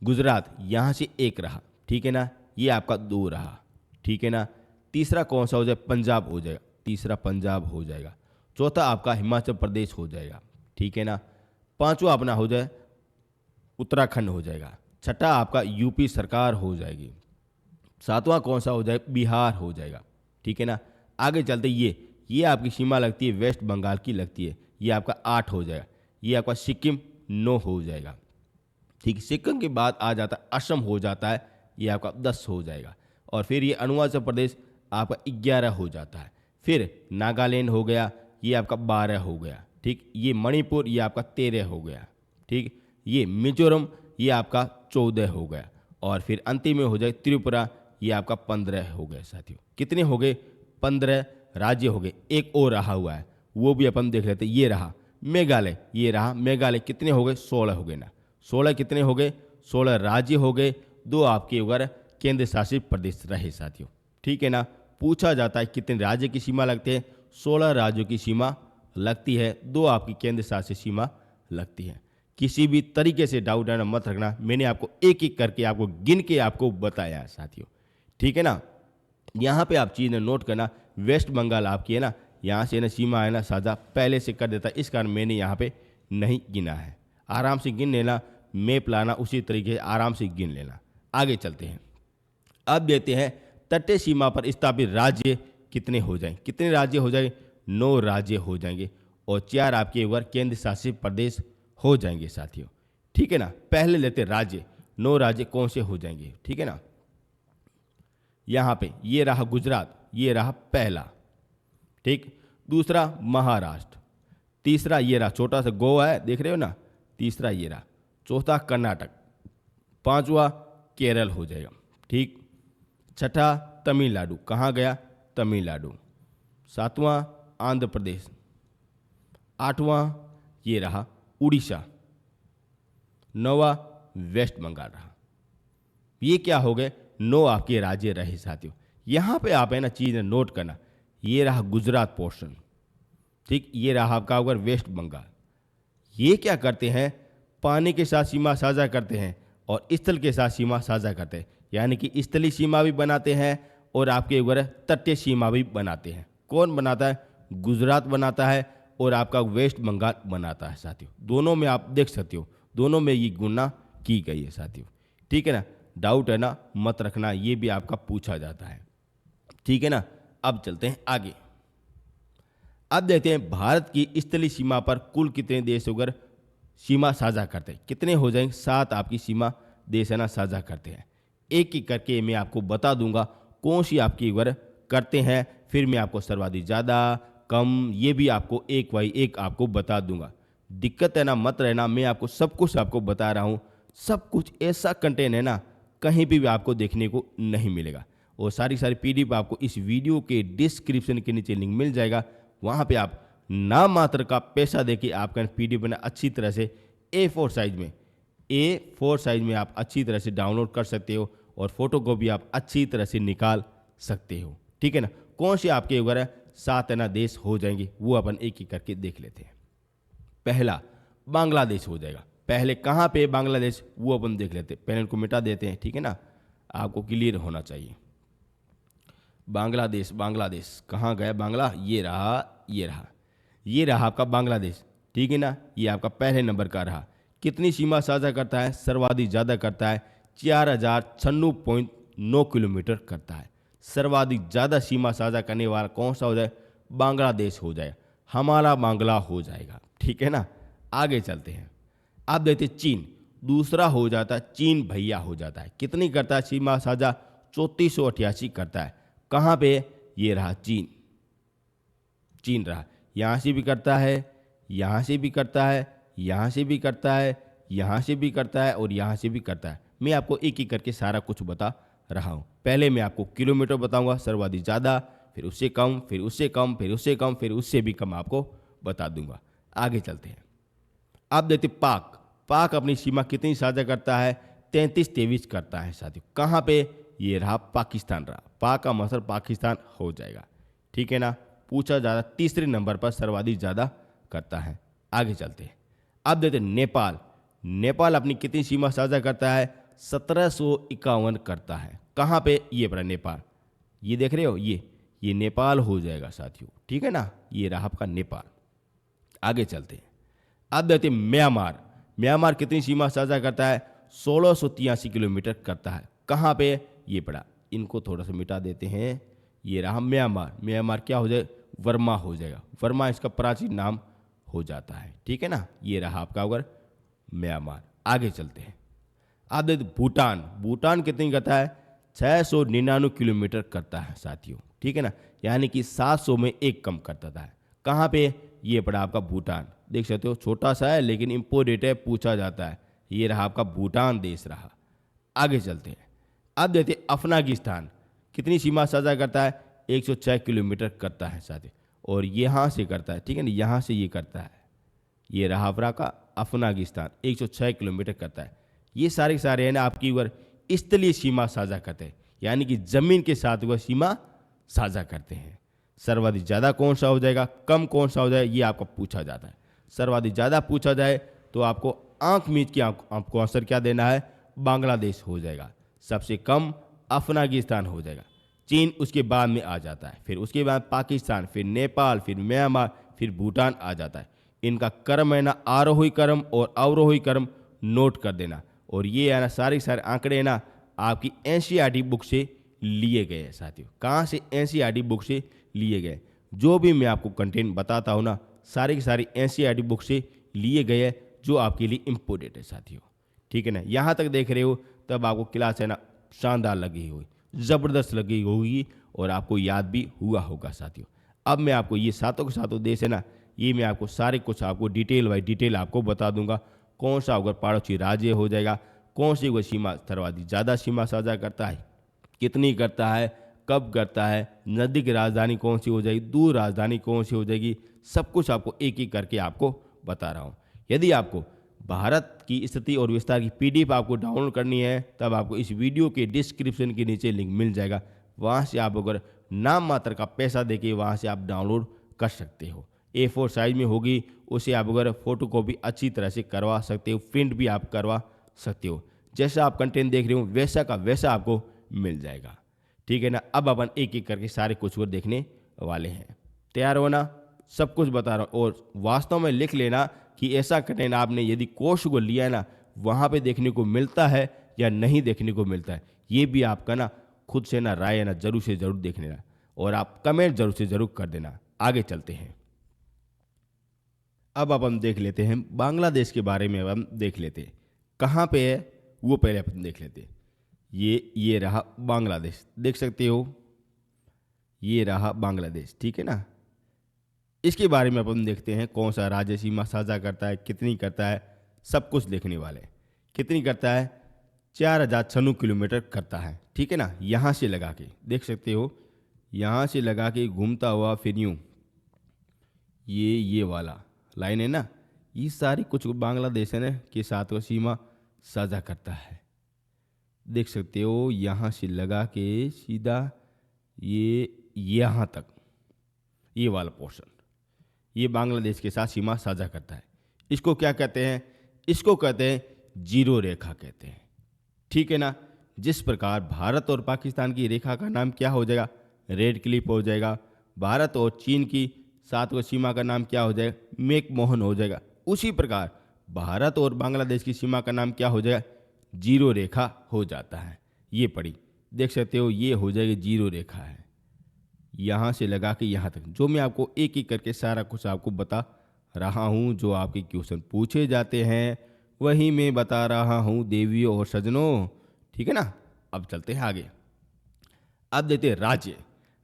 गुजरात, यहाँ से 1 रहा। ठीक है ना। ये आपका 2 रहा। ठीक है ना। तीसरा कौन सा हो जाए? पंजाब हो जाएगा। तीसरा पंजाब हो जाएगा। चौथा आपका हिमाचल प्रदेश हो जाएगा। ठीक है ना। पांचवा अपना हो जाए उत्तराखंड हो जाएगा। छठा आपका यूपी सरकार हो जाएगी। सातवां कौन सा हो जाए? बिहार हो जाएगा। ठीक है ना। आगे चलते ये आपकी सीमा लगती है वेस्ट बंगाल की लगती है, ये आपका 8 हो जाएगा। ये आपका सिक्किम 9 हो जाएगा। ठीक। सिक्किम के बाद आ जाता है असम हो जाता है, ये आपका 10 हो जाएगा। और फिर ये अरुणाचल प्रदेश आपका 11 हो जाता है। फिर नागालैंड हो गया, ये आपका 12 हो गया। ठीक। ये मणिपुर ये आपका 13 हो गया। ठीक। ये मिजोरम ये आपका 14 हो गया। और फिर अंतिम में हो जाए त्रिपुरा, ये आपका 15 हो गए साथियों। कितने हो गए? 15 राज्य हो गए। एक और रहा हुआ है वो भी अपन देख लेते। ये रहा मेघालय, ये रहा मेघालय। कितने हो गए? 16 हो गए ना। 16 कितने हो गए? 16 राज्य हो गए। 2 आपके उगर केंद्र शासित प्रदेश रहे साथियों। ठीक है ना। पूछा जाता है कितने राज्य की सीमा लगते हैं, 16 राज्यों की सीमा लगती है, 2 आपकी केंद्र शासित सीमा लगती है। किसी भी तरीके से डाउट है ना मत रखना, मैंने आपको एक एक करके आपको गिन के आपको बताया है साथियों। ठीक है ना। यहाँ पे आप चीज़ें नोट करना, वेस्ट बंगाल आपकी है ना, यहाँ से ना सीमा है ना साझा पहले से कर देता, इस कारण मैंने यहाँ पे नहीं गिना है। आराम से गिन लेना, मैप लाना उसी तरीके से आराम से गिन लेना। आगे चलते हैं। अब देते हैं तटीय सीमा पर स्थापित राज्य कितने हो जाएंगे। कितने राज्य हो जाएंगे, 9 राज्य हो जाएंगे और 4 आपके ऊपर केंद्र शासित प्रदेश हो जाएंगे साथियों। ठीक है ना। पहले लेते राज्य, 9 राज्य कौन से हो जाएंगे। ठीक है ना। यहाँ पे ये रहा गुजरात, ये रहा पहला। ठीक। दूसरा महाराष्ट्र, तीसरा ये रहा छोटा सा गोवा है, देख रहे हो ना, तीसरा ये रहा। चौथा कर्नाटक, पांचवा केरल हो जाएगा। ठीक। छठा तमिलनाडु, कहाँ गया, तमिलनाडु। सातवां आंध्र प्रदेश, आठवां ये रहा उड़ीसा, नौवां वेस्ट बंगाल रहा। ये क्या हो गए, 9 आपके राज्य रहे साथियों। यहाँ पे आप है ना चीज़ नोट करना, ये रहा गुजरात पोर्शन। ठीक। ये रहा आपका अगर वेस्ट बंगाल। ये क्या करते हैं, पानी के साथ सीमा साझा करते हैं और स्थल के साथ सीमा साझा करते हैं, यानी कि स्थलीय सीमा भी बनाते हैं और आपके ऊपर तटीय सीमा भी बनाते हैं। कौन बनाता है, गुजरात बनाता है और आपका वेस्ट बंगाल बनाता है साथियों। दोनों में आप देख सकते हो, दोनों में ये गुना की गई है साथियों। ठीक है ना। डाउट है ना मत रखना, ये भी आपका पूछा जाता है। ठीक है ना। अब चलते हैं आगे। अब देखते हैं भारत की स्थलीय सीमा पर कुल कितने देश होकर सीमा साझा करते हैं। कितने हो जाएंगे, 7 आपकी सीमा देश है ना साझा करते हैं। एक एक करके मैं आपको बता दूंगा कौन सी आपकी वर करते हैं, फिर मैं आपको सर्वाधिक ज़्यादा कम ये भी आपको एक बाई एक आपको बता दूंगा। दिक्कत है ना मत रहना, मैं आपको सब कुछ आपको बता रहा हूँ। सब कुछ ऐसा कंटेंट है ना कहीं भी आपको देखने को नहीं मिलेगा। और सारी PDF आपको इस वीडियो के डिस्क्रिप्शन के नीचे लिंक मिल जाएगा, वहाँ पे आप नाम मात्र का पैसा देके आपका PDF बना अच्छी तरह से A4 साइज में आप अच्छी तरह से डाउनलोड कर सकते हो और फोटो को भी आप अच्छी तरह से निकाल सकते हो। ठीक है ना। कौन से आपके वगैरह 7 है ना देश हो जाएंगे, वो अपन एक एक करके देख लेते हैं। पहला बांग्लादेश हो जाएगा। पहले कहाँ पे बांग्लादेश, वो अपन देख लेते हैं। पहले इनको मिटा देते हैं। ठीक है ना, आपको क्लियर होना चाहिए। बांग्लादेश कहाँ गया बांग्ला, ये रहा आपका बांग्लादेश। ठीक है ना। ये आपका पहले नंबर का रहा। कितनी सीमा साझा करता है, सर्वाधिक ज़्यादा करता है, 4096.9 किलोमीटर करता है। सर्वाधिक ज़्यादा सीमा साझा करने वाला कौन सा हो जाए, बांग्लादेश हो जाए, हमारा बांग्ला हो जाएगा। ठीक है ना। आगे चलते हैं। आप देखते चीन दूसरा हो जाता है, चीन भैया हो जाता है। कितनी करता है सीमा साझा, 3488 करता है। कहाँ पे, ये रहा चीन रहा। यहाँ से भी करता है, यहाँ से भी करता है, यहाँ से भी करता है, यहाँ से भी करता है और यहाँ से भी करता है। मैं आपको एक एक करके सारा कुछ बता रहा हूँ। पहले मैं आपको किलोमीटर बताऊंगा, सर्वाधिक ज़्यादा, फिर उससे कम, फिर उससे कम, फिर उससे कम, फिर उससे भी कम आपको बता दूंगा। आगे चलते हैं। आप देखते पाक अपनी सीमा कितनी साझा करता है, 3323 करता है साथियों। कहाँ पे, ये रहा पाकिस्तान रहा। पाक का मतलब पाकिस्तान हो जाएगा। ठीक है ना। पूछा ज़्यादा, तीसरे नंबर पर सर्वाधिक ज़्यादा करता है। आगे चलते हैं। अब देखते नेपाल अपनी कितनी सीमा साझा करता है, 1751 करता है। कहाँ पे, ये पड़ा नेपाल, ये देख रहे हो, ये नेपाल हो जाएगा साथियों। ठीक है ना। ये रहा आपका नेपाल। आगे चलते हैं। अब देखते हैं म्यांमार कितनी सीमा साझा करता है, 1683 किलोमीटर करता है। कहाँ पे, ये पड़ा। इनको थोड़ा सा मिटा देते हैं। ये रहा म्यांमार क्या हो जाए, वर्मा हो जाएगा। वर्मा इसका प्राचीन नाम हो जाता है। ठीक है ना। ये रहा आपका अगर म्यांमार। आगे चलते हैं। आप देखते भूटान कितनी करता है, 699 किलोमीटर करता है साथियों। ठीक है ना। यानी कि 700 में एक कम करता था। कहाँ पे, ये पड़ा आपका भूटान। देख सकते हो छोटा सा है लेकिन इम्पोर्टेंट है, पूछा जाता है। ये रहा आपका भूटान देश रहा। आगे चलते हैं। अब देखते अफगानिस्तान कितनी सीमा साझा करता है, 106 किलोमीटर करता है साथियों। और यहाँ से करता है। ठीक है ना, यहाँ से ये करता है। ये रहा आपका अफगानिस्तान, 106 किलोमीटर करता है। ये सारे है ना आपकी स्थलीय सीमा साझा करते हैं, यानी कि जमीन के साथ वह सीमा साझा करते हैं। सर्वाधिक ज़्यादा कौन सा हो जाएगा, कम कौन सा हो जाए, ये आपको पूछा जाता है। सर्वाधिक ज़्यादा पूछा जाए तो आपको आंख मीच के आपको आंसर क्या देना है, बांग्लादेश हो जाएगा। सबसे कम अफगानिस्तान हो जाएगा। चीन उसके बाद में आ जाता है, फिर उसके बाद पाकिस्तान, फिर नेपाल, फिर म्यांमार, फिर भूटान आ जाता है। इनका क्रम है ना आरोही क्रम और अवरोही क्रम नोट कर देना। और ये है ना सारे आंकड़े ना आपकी एनसीईआरटी बुक से लिए गए हैं साथियों। कहाँ से, एनसीईआरटी बुक से लिए गए। जो भी मैं आपको कंटेंट बताता हूँ ना, सारी की सारी एनसीईआरटी बुक से लिए गए हैं, जो आपके लिए इम्पोर्टेंट है साथियों। ठीक है ना, यहाँ तक देख रहे हो तब आपको क्लास है ना शानदार लगी होगी, ज़बरदस्त लगी होगी और आपको याद भी हुआ होगा साथियों। अब मैं आपको ये सातों के सातों देश है ना, ये मैं आपको सारे कुछ आपको डिटेल बाई डिटेल आपको बता दूंगा। कौन सा अगर पड़ोसी राज्य हो जाएगा, कौन सी वो सीमा सर्वाधिक ज़्यादा सीमा साझा करता है, कितनी करता है, कब करता है, नज़दीक राजधानी कौन सी हो जाएगी, दूर राजधानी कौन सी हो जाएगी, सब कुछ आपको एक एक करके आपको बता रहा हूँ। यदि आपको भारत की स्थिति और विस्तार की पीडीएफ आपको डाउनलोड करनी है, तब आपको इस वीडियो के डिस्क्रिप्शन के नीचे लिंक मिल जाएगा। वहाँ से आप अगर नाम मात्र का पैसा देके वहाँ से आप डाउनलोड कर सकते हो। A4 साइज में होगी, उसे आप अगर फोटो कॉपी अच्छी तरह से करवा सकते हो, प्रिंट भी आप करवा सकते हो। जैसा आप कंटेंट देख रहे हो वैसा का वैसा आपको मिल जाएगा। ठीक है ना, अब अपन एक एक करके सारे कुछ और देखने वाले हैं। तैयार हो ना, सब कुछ बता रहा हूँ। और वास्तव में लिख लेना कि ऐसा कंटेंट आपने यदि कोर्स को लिया है ना, वहाँ पे देखने को मिलता है या नहीं देखने को मिलता है, ये भी आपका ना खुद से ना राय है ना जरूर से जरूर देख लेना और आप कमेंट जरूर से जरूर कर देना। आगे चलते हैं। अब अपन देख लेते हैं बांग्लादेश के बारे में। हम देख लेते हैं कहाँ पे है वो पहले अपन देख लेते हैं। ये रहा बांग्लादेश, देख सकते हो, ये रहा बांग्लादेश। ठीक है ना, इसके बारे में अपन देखते हैं कौन सा राज्य सीमा साझा करता है, कितनी करता है, सब कुछ देखने वाले। कितनी करता है, 4096 किलोमीटर करता है। ठीक है ना, यहाँ से लगा के देख सकते हो, यहाँ से लगा के घूमता हुआ फिर यूँ ये वाला लाइन है ना, ये सारी कुछ बांग्लादेश है ना के साथ वो सीमा साझा करता है। देख सकते हो, यहाँ से लगा के सीधा ये यहाँ तक ये वाला पोर्शन ये बांग्लादेश के साथ सीमा साझा करता है। इसको क्या कहते हैं, इसको कहते हैं जीरो रेखा कहते हैं। ठीक है ना, जिस प्रकार भारत और पाकिस्तान की रेखा का नाम क्या हो जाएगा, रेड क्लिप हो जाएगा। भारत और चीन की साथ वो सीमा का नाम क्या हो जाएगा, मेक मोहन हो जाएगा। उसी प्रकार भारत और बांग्लादेश की सीमा का नाम क्या हो जाएगा, जीरो रेखा हो जाता है। ये पढ़ी, देख सकते हो, ये हो जाएगी जीरो रेखा है, यहाँ से लगा के यहाँ तक। जो मैं आपको एक एक करके सारा कुछ आपको बता रहा हूँ, जो आपके क्वेश्चन पूछे जाते हैं वही मैं बता रहा हूँ देवियों और सजनों। ठीक है ना, अब चलते हैं आगे। अब देखते हैं राज्य।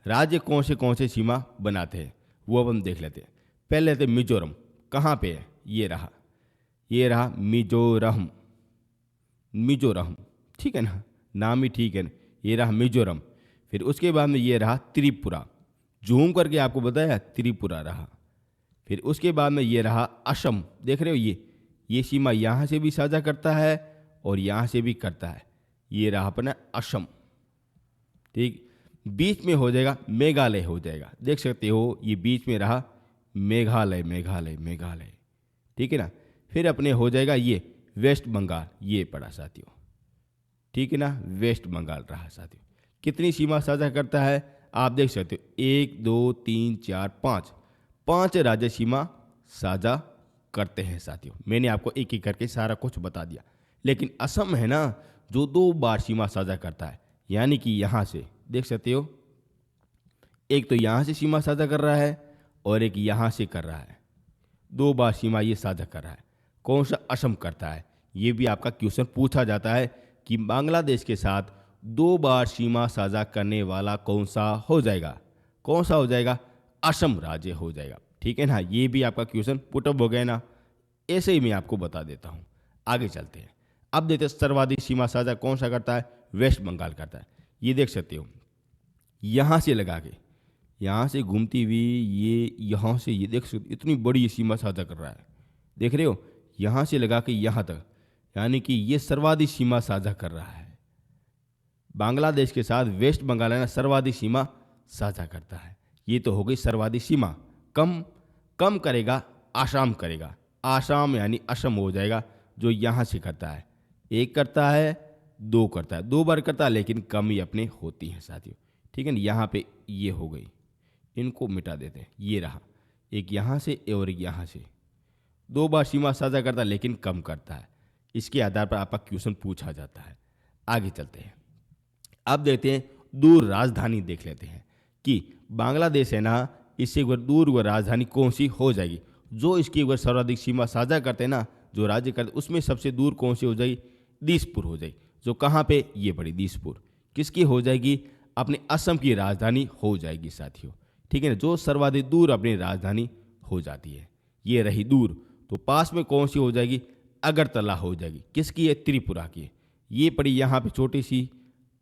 राज्य कौन से सीमा बनाते हैं वो अब हम देख लेते हैं। पहले लेते हैं मिजोरम, कहाँ पे है, ये रहा मिजोरम। मिजोरम, ठीक है ना, नाम ही ठीक है ना, ये रहा मिजोरम। फिर उसके बाद में ये रहा त्रिपुरा, जूम करके आपको बताया त्रिपुरा रहा। फिर उसके बाद में ये रहा असम, देख रहे हो, ये सीमा यहाँ से भी साझा करता है और यहाँ से भी करता है। ये रहा अपना असम। ठीक, बीच में हो जाएगा मेघालय हो जाएगा, देख सकते हो, ये बीच में रहा मेघालय। ठीक है ना, फिर अपने हो जाएगा ये वेस्ट बंगाल, ये पड़ा साथियों। ठीक है ना, वेस्ट बंगाल रहा साथियों। कितनी सीमा साझा करता है आप देख सकते हो, 1 2 3 4 5 राज्य सीमा साझा करते हैं साथियों। मैंने आपको एक एक करके सारा कुछ बता दिया। लेकिन असम है ना जो 2 बार सीमा साझा करता है, यानी कि यहाँ से देख सकते हो, एक तो यहाँ से सीमा साझा कर रहा है और एक यहाँ से कर रहा है। 2 बार सीमा ये साझा कर रहा है। कौन सा, असम करता है। ये भी आपका क्वेश्चन पूछा जाता है कि बांग्लादेश के साथ 2 बार सीमा साझा करने वाला कौन सा हो जाएगा, कौन सा हो जाएगा, असम राज्य हो जाएगा। ठीक है ना, ये भी आपका क्वेश्चन पुटअप हो गया ना, ऐसे ही मैं आपको बता देता हूँ। आगे चलते हैं। अब देखते हैं सर्वाधिक सीमा साझा कौन सा करता है, वेस्ट बंगाल करता है। ये देख सकते हो, यहाँ से लगा के यहाँ से घूमती हुई ये यहाँ से ये देख सकते, इतनी बड़ी सीमा साझा कर रहा है, देख रहे हो, यहाँ से लगा के यहाँ तक, यानी कि ये सर्वाधिक सीमा साझा कर रहा है। बांग्लादेश के साथ वेस्ट बंगाल है ना सर्वाधिक सीमा साझा करता है। ये तो हो गई सर्वाधिक सीमा। कम कम करेगा, आसाम करेगा। आसाम यानी असम हो जाएगा, जो यहाँ से करता है। एक करता है, दो करता है, 2 बार करता है, लेकिन कम ही अपने होती हैं साथियों। ठीक है ना, यहाँ पे ये हो गई, इनको मिटा देते हैं। ये रहा, एक यहाँ से और एक यहाँ से। 2 बार सीमा साझा करता है, लेकिन कम करता है। इसके आधार पर आपका क्वेश्चन पूछा जाता है। आगे चलते हैं। अब देखते हैं दूर राजधानी, देख लेते हैं कि बांग्लादेश है ना, इससे एक बार दूर वो राजधानी कौन सी हो जाएगी। जो इसकी एक बार सर्वाधिक सीमा साझा करते हैं ना, जो राज्य करते, उसमें सबसे दूर कौन सी हो जाएगी? दिसपुर हो जाएगी। जो कहाँ पे? ये पड़ी दिसपुर। किसकी हो जाएगी? अपने असम की राजधानी हो जाएगी साथियों। ठीक है ना, जो सर्वाधिक दूर अपनी राजधानी हो जाती है। ये रही दूर। तो पास में कौन सी हो जाएगी? अगरतला हो जाएगी। किसकी है? त्रिपुरा की। ये पड़ी यहाँ पे छोटी सी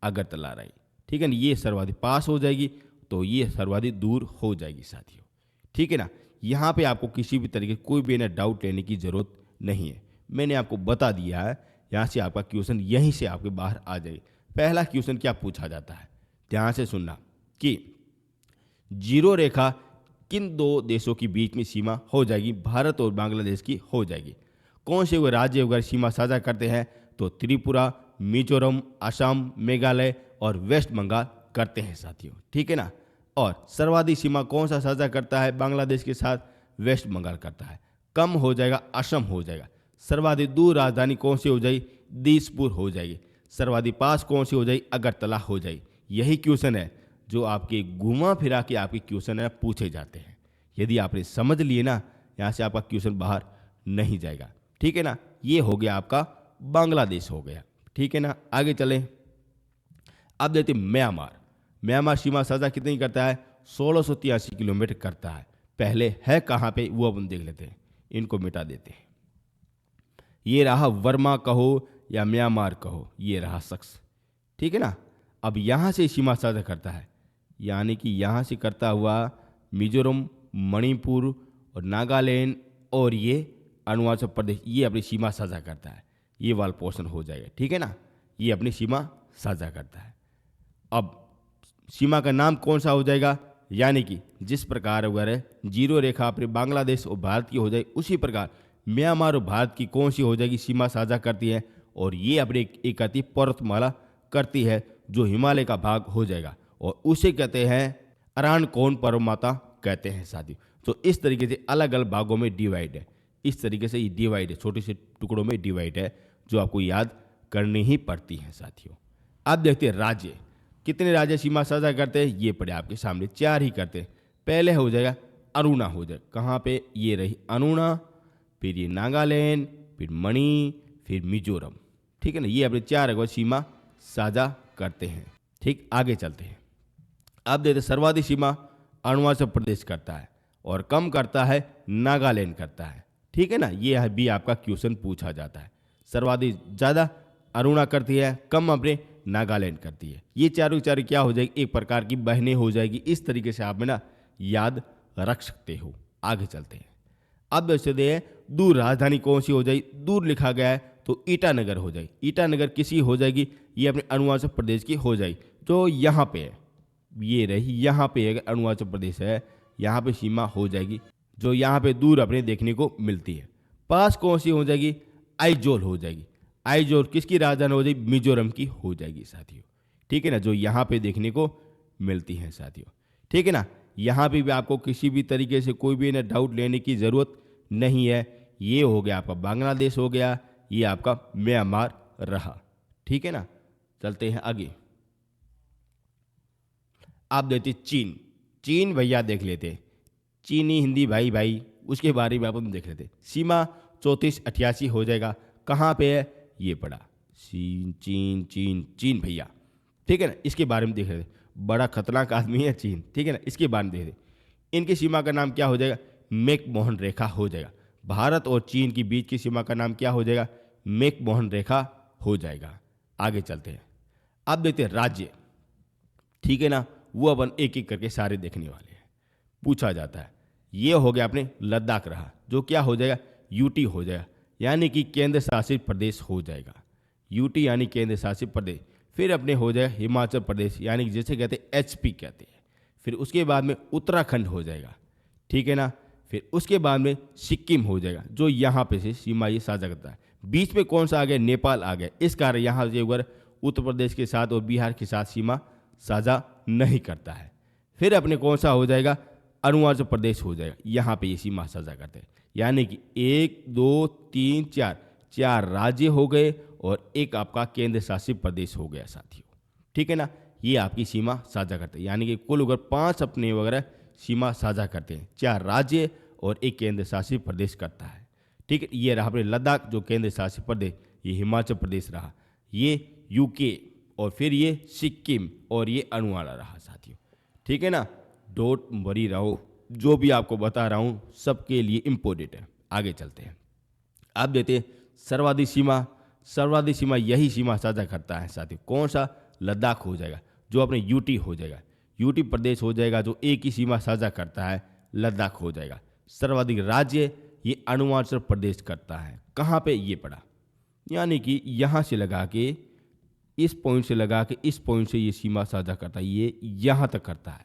अगरतला रही। ठीक है ना, ये सर्वाधिक पास हो जाएगी, तो ये सर्वाधिक दूर हो जाएगी साथियों। ठीक है ना, यहाँ पे आपको किसी भी तरीके कोई भी ना डाउट लेने की जरूरत नहीं है। मैंने आपको बता दिया है। यहाँ से आपका क्वेश्चन यहीं से आपके बाहर आ जाएगी। पहला क्वेश्चन क्या पूछा जाता है, ध्यान से सुनना कि जीरो रेखा किन 2 देशों के बीच में सीमा हो जाएगी? भारत और बांग्लादेश की हो जाएगी। कौन से वो राज्य अगर सीमा साझा करते हैं? तो त्रिपुरा, मिजोरम, असम, मेघालय और वेस्ट बंगाल करते हैं साथियों। ठीक है ना, और सर्वाधिक सीमा कौन सा साझा करता है बांग्लादेश के साथ? वेस्ट बंगाल करता है। कम हो जाएगा, असम हो जाएगा। सर्वाधिक दूर राजधानी कौन सी हो जाएगी? दिसपुर हो जाएगी। सर्वाधिक पास कौन सी हो जाएगी? अगरतला हो जाएगी। यही क्वेश्चन है जो आपके घुमा फिरा के आपके क्वेश्चन है पूछे जाते हैं। यदि आपने समझ लिए ना, यहाँ से आपका क्वेश्चन बाहर नहीं जाएगा। ठीक है ना, ये हो गया आपका बांग्लादेश हो गया। ठीक है ना, आगे चलें। अब देखते हैं म्यांमार। म्यांमार सीमा साझा कितनी करता है? 1683 किलोमीटर करता है। पहले है कहाँ पे वो अपन देख लेते हैं। इनको मिटा देते हैं। ये रहा वर्मा कहो या म्यांमार कहो, ये रहा शख्स। ठीक है ना, अब यहाँ से सीमा साझा करता है, यानी कि यहाँ से करता हुआ मिजोरम, मणिपुर और नागालैंड और ये अरुणाचल प्रदेश, ये अपनी सीमा साझा करता है। ये वाला पोर्शन हो जाएगा। ठीक है ना, ये अपनी सीमा साझा करता है। अब सीमा का नाम कौन सा हो जाएगा? यानी कि जिस प्रकार अगर जीरो रेखा अपने बांग्लादेश और भारत की हो जाएगी, उसी प्रकार म्यांमार और भारत की कौन सी हो जाएगी? सीमा साझा करती है। और ये अपने एक आती पर्वतमाला करती है, जो हिमालय का भाग हो जाएगा, और उसे कहते हैं अरानकोन पर्वतमाला कहते हैं साथियों। तो इस तरीके से अलग अलग भागों में डिवाइड है। इस तरीके से ये डिवाइड है, छोटे से टुकड़ों में डिवाइड है, जो आपको याद करनी ही पड़ती है साथियों। अब देखते हैं राज्य। कितने राज्य सीमा साझा करते हैं? ये पड़े आपके सामने, 4 ही करते हैं। पहले हो जाएगा अरुणा हो जाए। कहाँ पे? ये रही अरुणा, फिर ये नागालैंड, फिर मणि, फिर मिजोरम। ठीक है ना, ये अपने 4 अगर सीमा साझा करते हैं। ठीक, आगे चलते हैं। अब देखते सर्वाधिक सीमा अरुणाचल प्रदेश करता है और कम करता है नागालैंड करता है। ठीक है ना, ये भी आपका क्वेश्चन पूछा जाता है। सर्वाधिक ज़्यादा अरुणा करती है, कम अपने नागालैंड करती है। ये चारों चारों क्या हो जाएगी? एक प्रकार की बहनें हो जाएगी। इस तरीके से आप ना याद रख सकते हो। आगे चलते हैं। अब देखते हैं दूर राजधानी कौन सी हो जाएगी? दूर लिखा गया है तो ईटानगर हो जाएगी। ईटानगर किसी हो जाएगी? ये अपने अरुणाचल प्रदेश की हो जाएगी, जो यहाँ पे है। ये रही, यहाँ पे अगर अरुणाचल प्रदेश है, यहाँ पे सीमा हो जाएगी, जो यहाँ पे दूर अपने देखने को मिलती है। पास कौन सी हो जाएगी? आइजोल हो जाएगी। आइजोल किसकी राजधानी हो जाएगी? मिजोरम की हो जाएगी साथियों। ठीक है ना, जो यहाँ पे देखने को मिलती है साथियों। ठीक है ना, यहाँ पे भी आपको किसी भी तरीके से कोई भी ना डाउट लेने की ज़रूरत नहीं है। ये हो गया आपका बांग्लादेश हो गया, ये आपका म्यांमार रहा। ठीक है ना, चलते हैं आगे। आप देखते चीन। चीन भैया देख लेते, चीनी हिंदी भाई भाई, उसके बारे में अपन देख लेते। सीमा 3488 हो जाएगा। कहाँ पे है? ये पड़ा चीन चीन चीन चीन भैया। ठीक है ना, इसके बारे में देख लेते। बड़ा खतरनाक आदमी है चीन। ठीक है ना, इसके बारे में देख लेते। इनकी सीमा का नाम क्या हो जाएगा? मैकमोहन रेखा हो जाएगा। भारत और चीन के बीच की सीमा का नाम क्या हो जाएगा? मैकमोहन रेखा हो जाएगा। आगे चलते हैं। अब देखते हैं राज्य। ठीक है ना, वो अपन एक एक करके सारे देखने वाले हैं। पूछा जाता है। ये हो गया अपने लद्दाख रहा, जो क्या हो जाएगा? यूटी हो जाएगा, यानी कि केंद्र शासित प्रदेश हो जाएगा। यूटी यानी केंद्र शासित प्रदेश। फिर अपने हो जाएगा हिमाचल प्रदेश, यानी कि जैसे कहते हैं एचपी कहते हैं। फिर उसके बाद में उत्तराखंड हो जाएगा, ठीक है ना। फिर उसके बाद में सिक्किम हो जाएगा, जो यहाँ पे से सीमा ये साझा करता है। बीच में कौन सा आ गया? नेपाल आ गया। इस कारण यहाँ से अगर उत्तर प्रदेश के साथ और बिहार के साथ सीमा साझा नहीं करता है। फिर अपने कौन सा हो जाएगा? अरुणाचल प्रदेश हो जाएगा, यहाँ पे ये सीमा साझा करते हैं। यानी कि 1 2 3 4 4 राज्य हो गए और एक आपका केंद्र शासित प्रदेश हो गया साथियों, ठीक है ना। ये आपकी सीमा साझा करते हैं, यानी कि कुल अगर 5 अपने वगैरह सीमा साझा करते हैं, 4 राज्य और एक केंद्र शासित प्रदेश करता है, ठीक है। ये रहा अपने लद्दाख जो केंद्र शासित प्रदेश, ये हिमाचल प्रदेश रहा, ये यूके, और फिर ये सिक्किम और ये अरुणाचल रहा साथियों, ठीक है ना। डोंट वरी रहो, जो भी आपको बता रहा हूँ सबके लिए इम्पोर्टेंट है। आगे चलते हैं। आप देते हैं सर्वाधिक सीमा। सर्वाधिक सीमा यही सीमा साझा करता है साथियों, कौन सा? लद्दाख हो जाएगा, जो अपने यूटी हो जाएगा, यूटी प्रदेश हो जाएगा, जो एक ही सीमा साझा करता है, लद्दाख हो जाएगा। सर्वाधिक राज्य ये अरुणाचल प्रदेश करता है। कहाँ पे? ये पड़ा, यानी कि यहाँ से लगा के इस पॉइंट से लगा के इस पॉइंट से ये सीमा साझा करता है, ये यहाँ तक करता है,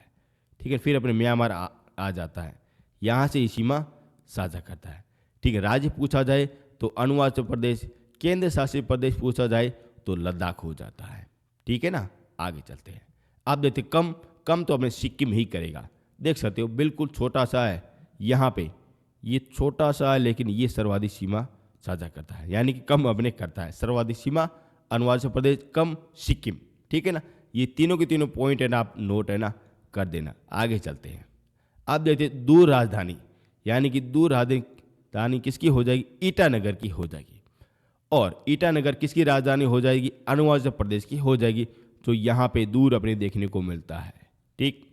ठीक है। फिर अपने म्यांमार आ जाता है, यहाँ से ये सीमा साझा करता है, ठीक है। राज्य पूछा जाए तो अरुणाचल प्रदेश, केंद्र शासित प्रदेश पूछा जाए तो लद्दाख हो जाता है, ठीक है ना। आगे चलते हैं। आप देखते कम तो अपने सिक्किम ही करेगा, देख सकते हो बिल्कुल छोटा सा है, यहाँ पे ये छोटा सा है, लेकिन ये सर्वाधिक सीमा साझा करता है, यानी कि कम अपने करता है। सर्वाधिक सीमा अरुणाचल प्रदेश, कम सिक्किम, ठीक है ना। ये तीनों के तीनों पॉइंट है ना, आप नोट है ना कर देना। आगे चलते हैं। आप देखते हैं दूर राजधानी, यानी कि दूर राजधानी किसकी हो जाएगी? ईटानगर की हो जाएगी। और ईटानगर किसकी राजधानी हो जाएगी? अरुणाचल प्रदेश की हो जाएगी, जो यहाँ पे दूर अपने देखने को मिलता है, ठीक।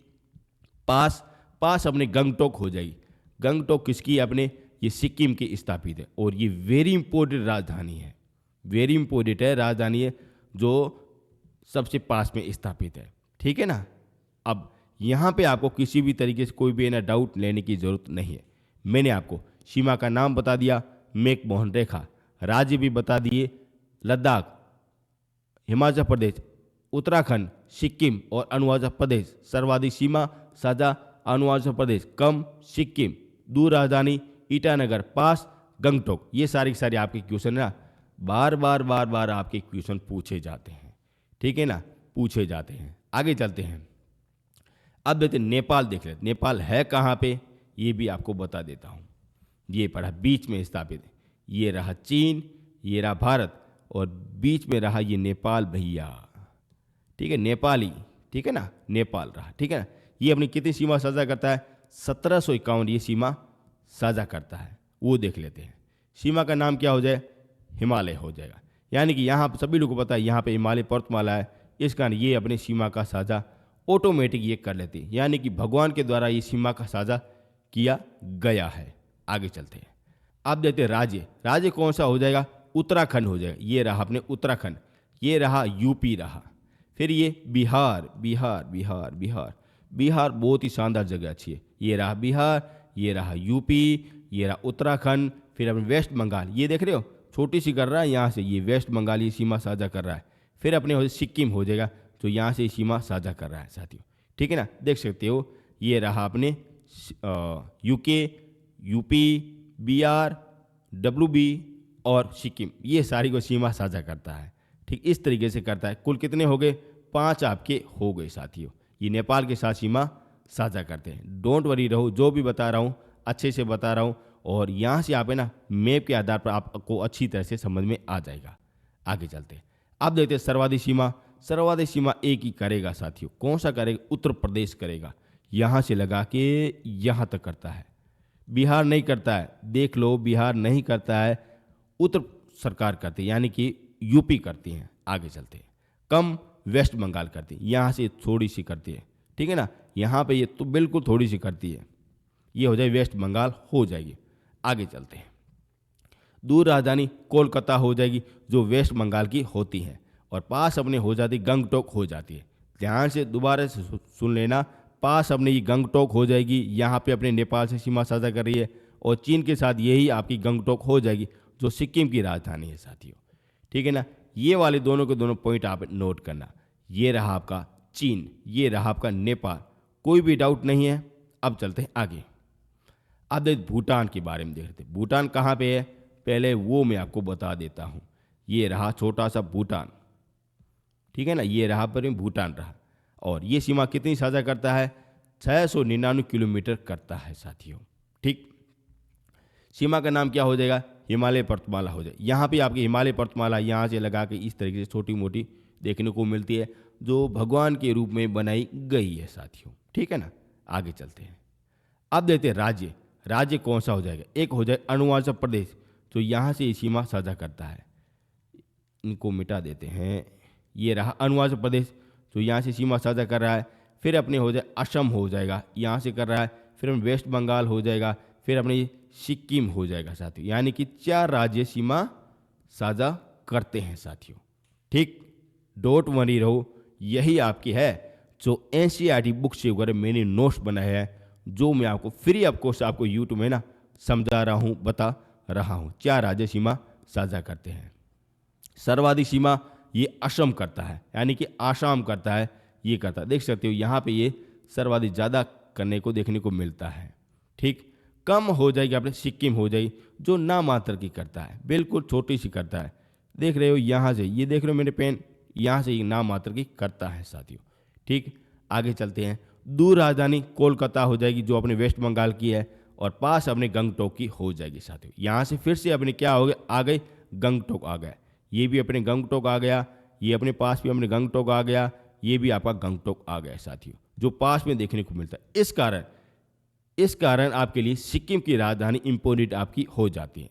पास अपने गंगटोक हो जाएगी। गंगटोक किसकी? अपने ये सिक्किम की स्थापित है, और ये वेरी इंपॉर्टेंट राजधानी है, वेरी इंपॉर्टेंट है राजधानी है, जो सबसे पास में स्थापित है, ठीक है ना। अब यहाँ पे आपको किसी भी तरीके से कोई भी ना डाउट लेने की जरूरत नहीं है। मैंने आपको सीमा का नाम बता दिया, मैकमोहन रेखा, राज्य भी बता दिए, लद्दाख, हिमाचल प्रदेश, उत्तराखंड, सिक्किम और अरुणाचल प्रदेश। सर्वाधिक सीमा साझा अरुणाचल प्रदेश, कम सिक्किम, दूर राजधानी ईटानगर, पास गंगटोक। ये सारे आपके क्वेश्चन ना बार आपके क्वेश्चन पूछे जाते हैं, ठीक है ना, पूछे जाते हैं। आगे चलते हैं। अब देखते नेपाल देख लेते। नेपाल है कहाँ पे? ये भी आपको बता देता हूँ। ये पड़ा बीच में स्थापित है, ये रहा चीन, ये रहा भारत, और बीच में रहा ये नेपाल भैया, ठीक है, नेपाली, ठीक है ना, नेपाल रहा, ठीक है ना। ये अपनी कितनी सीमा साझा करता है? 1751 ये सीमा साझा करता है, वो देख लेते हैं। सीमा का नाम क्या हो जाए? हिमालय हो जाएगा, यानी कि यहाँ सभी लोगों को पता है यहाँ पे हिमालय पर्वतमाला है, इस कारण ये अपनी सीमा का साझा ऑटोमेटिक ये कर लेते हैं, यानी कि भगवान के द्वारा ये सीमा का साझा किया गया है। आगे चलते हैं। आप देखते हैं राज्य कौन सा हो जाएगा? उत्तराखंड हो जाएगा, ये रहा अपने उत्तराखंड, ये रहा यूपी रहा, फिर ये बिहार बहुत ही शानदार जगह अच्छी है, ये रहा बिहार, ये रहा यूपी, ये रहा उत्तराखंड, फिर अपने वेस्ट बंगाल, ये देख रहे हो छोटी सी कर रहा है यहाँ से, ये वेस्ट बंगाल ये सीमा साझा कर रहा है। फिर अपने सिक्किम हो जाएगा, जो यहाँ से सीमा साझा कर रहा है साथियों, ठीक है ना। देख सकते हो ये रहा अपने यूके, यूपी, बिहार, WB और सिक्किम, ये सारी को सीमा साझा करता है, ठीक। इस तरीके से करता है। कुल कितने हो गए? 5 आपके हो गए साथियों। ये नेपाल के साथ सीमा साझा करते हैं। डोंट वरी रहो, जो भी बता रहा हूँ अच्छे से बता रहा हूँ, और यहाँ से आप है ना मैप के आधार पर आपको अच्छी तरह से समझ में आ जाएगा। आगे चलते हैं। आप देखते हैं सर्वाधिक सीमा एक ही करेगा साथियों। कौन सा करेगा? उत्तर प्रदेश करेगा, यहाँ से लगा के यहाँ तक करता है। बिहार नहीं करता है, देख लो, बिहार नहीं करता है, उत्तर सरकार करती है, यानी कि यूपी करती हैं। आगे चलते हैं। कम वेस्ट बंगाल करती है, यहाँ से थोड़ी सी करती है, ठीक है ना। यहाँ पे ये तो बिल्कुल थोड़ी सी करती है, ये हो जाए वेस्ट बंगाल हो जाएगी। आगे चलते हैं। दूर राजधानी कोलकाता हो जाएगी, जो वेस्ट बंगाल की होती है, और पास अपने हो जाती गंगटोक हो जाती है। ध्यान से दोबारा से सुन लेना, पास अपने ये गंगटोक हो जाएगी, यहाँ पे अपने नेपाल से सीमा साझा कर रही है, और चीन के साथ यही आपकी गंगटोक हो जाएगी, जो सिक्किम की राजधानी है साथियों, ठीक है ना। ये वाले दोनों के दोनों पॉइंट आप नोट करना। ये रहा आपका चीन, ये रहा आपका नेपाल, कोई भी डाउट नहीं है। अब चलते हैं आगे। अब देख भूटान के बारे में देखते हैं। भूटान कहाँ पे है, पहले वो मैं आपको बता देता हूँ। ये रहा छोटा सा भूटान, ठीक है ना, ये रहा पर भूटान रहा। और ये सीमा कितनी साझा करता है, 699 किलोमीटर करता है साथियों। ठीक, सीमा का नाम क्या हो जाएगा, हिमालय पर्वतमाला हो जाए। यहाँ पे आपकी हिमालय पर्वतमाला यहाँ से लगा के इस तरीके से छोटी मोटी देखने को मिलती है, जो भगवान के रूप में बनाई गई है साथियों। ठीक है ना, आगे चलते हैं। अब देखते हैं राज्य। राज्य कौन सा हो जाएगा, एक हो जाए अरुणाचल प्रदेश, जो यहाँ से ये सीमा साझा करता है। इनको मिटा देते हैं। ये रहा अरुणाचल प्रदेश, जो यहाँ से सीमा साझा कर रहा है। फिर अपने हो जाए असम हो जाएगा, यहाँ से कर रहा है। फिर वेस्ट बंगाल हो जाएगा, फिर अपने सिक्किम हो जाएगा साथियों। यानी कि 4 राज्य सीमा साझा करते हैं साथियों। ठीक, डोंट वरी रहो, यही आपकी है जो एनसीईआरटी बुक से वगैरह मैंने नोट्स बनाए हैं, जो मैं आपको फ्री ऑफ कॉस्ट आपको यूट्यूब में ना समझा रहा हूँ, बता रहा हूँ। 4 राज्य सीमा साझा करते हैं। सर्वाधिक सीमा ये असम करता है, यानी कि आसाम करता है, ये करता है। देख सकते हो यहाँ पे ये सर्वाधिक ज़्यादा करने को देखने को मिलता है। ठीक, कम हो जाएगी अपने सिक्किम हो जाएगी, जो ना मात्र की करता है, बिल्कुल छोटी सी करता है। देख रहे हो यहाँ से, ये देख रहे हो मेरे पेन, यहाँ से ये ना मात्र की करता है साथियों। ठीक, आगे चलते हैं। दूर राजधानी कोलकाता हो जाएगी, जो अपने वेस्ट बंगाल की है, और पास अपने गंगटोक की हो जाएगी साथियों। यहाँ से फिर से अपने क्या हो गए, आ गए गंगटोक आ गया, ये भी अपने गंगटोक आ गया, ये अपने पास भी अपने गंगटोक आ गया, ये भी आपका गंगटोक आ गया साथियों, जो पास में देखने को मिलता है। इस कारण आपके लिए सिक्किम की राजधानी इंपॉर्टेंट आपकी हो जाती है।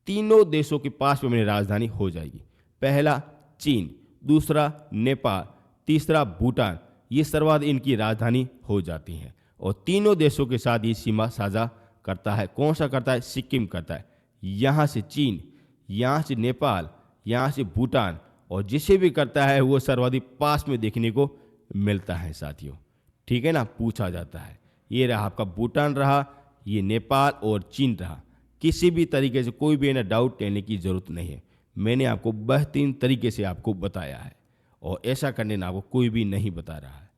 तीनों देशों के पास में अपनी राजधानी हो जाएगी। पहला चीन, दूसरा नेपाल, तीसरा भूटान, ये सर्वाधिक इनकी राजधानी हो जाती हैं। और तीनों देशों के साथ ये सीमा साझा करता है। कौन सा करता है, सिक्किम करता है। यहाँ से चीन, यहाँ से नेपाल, यहाँ से भूटान, और जिसे भी करता है वो सर्वाधिक पास में देखने को मिलता है साथियों। ठीक है ना, पूछा जाता है। ये रहा आपका भूटान रहा, ये नेपाल और चीन रहा। किसी भी तरीके से कोई भी ना डाउट लेने की ज़रूरत नहीं है। मैंने आपको बेहतरीन तरीके से आपको बताया है, और ऐसा करने ना आपको कोई भी नहीं बता रहा है।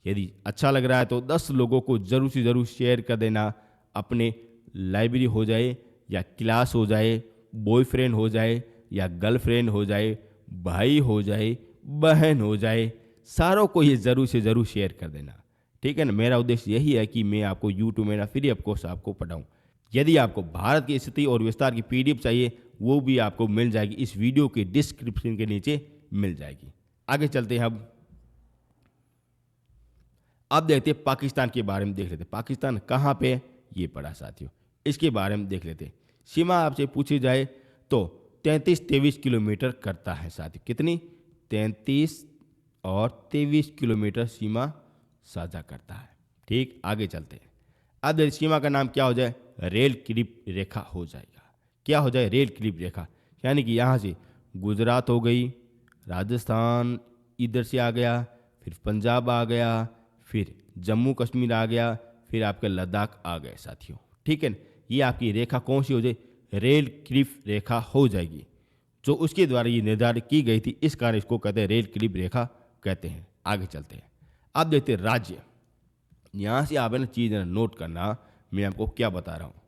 यदि अच्छा लग रहा है तो 10 लोगों को ज़रूर से ज़रूर शेयर कर देना। अपने लाइब्रेरी हो जाए या क्लास हो जाए, बॉयफ्रेंड हो जाए या गर्लफ्रेंड हो जाए, भाई हो जाए, बहन हो जाए, सारों को ये ज़रूर से ज़रूर शेयर कर देना। ठीक है ना, मेरा उद्देश्य यही है कि मैं आपको यूट्यूब में ना फ्री ऑफ कॉस्ट आपको पढ़ाऊँ। यदि आपको भारत की स्थिति और विस्तार की पीडीएफ चाहिए, वो भी आपको मिल जाएगी, इस वीडियो के डिस्क्रिप्शन के नीचे मिल जाएगी। आगे चलते हैं। अब देखते हैं पाकिस्तान के बारे में देख लेते हैं। पाकिस्तान कहाँ पे है, ये पढ़ा साथियों, इसके बारे में देख लेते हैं। सीमा आपसे पूछी जाए तो 33-23 किलोमीटर करता है साथियों। कितनी, 33 और 23 किलोमीटर सीमा साझा करता है। ठीक, आगे चलते हैं। अब सीमा का नाम क्या हो जाए, रेल क्लिप रेखा हो जाएगा। क्या हो जाए, रेल क्लिप रेखा, यानी कि यहाँ से गुजरात हो गई, राजस्थान इधर से आ गया, फिर पंजाब आ गया, फिर जम्मू कश्मीर आ गया, फिर आपके लद्दाख आ गए साथियों। ठीक है ना, ये आपकी रेखा कौन सी हो जाए, रेल क्लिप रेखा हो जाएगी, जो उसके द्वारा ये निर्धारित की गई थी। इस कारण इसको कहते हैं रेल क्लिप रेखा कहते हैं। आगे चलते हैं। अब देखते हैं राज्य। यहाँ से आप है ना चीज़ नोट करना, मैं आपको क्या बता रहा हूँ।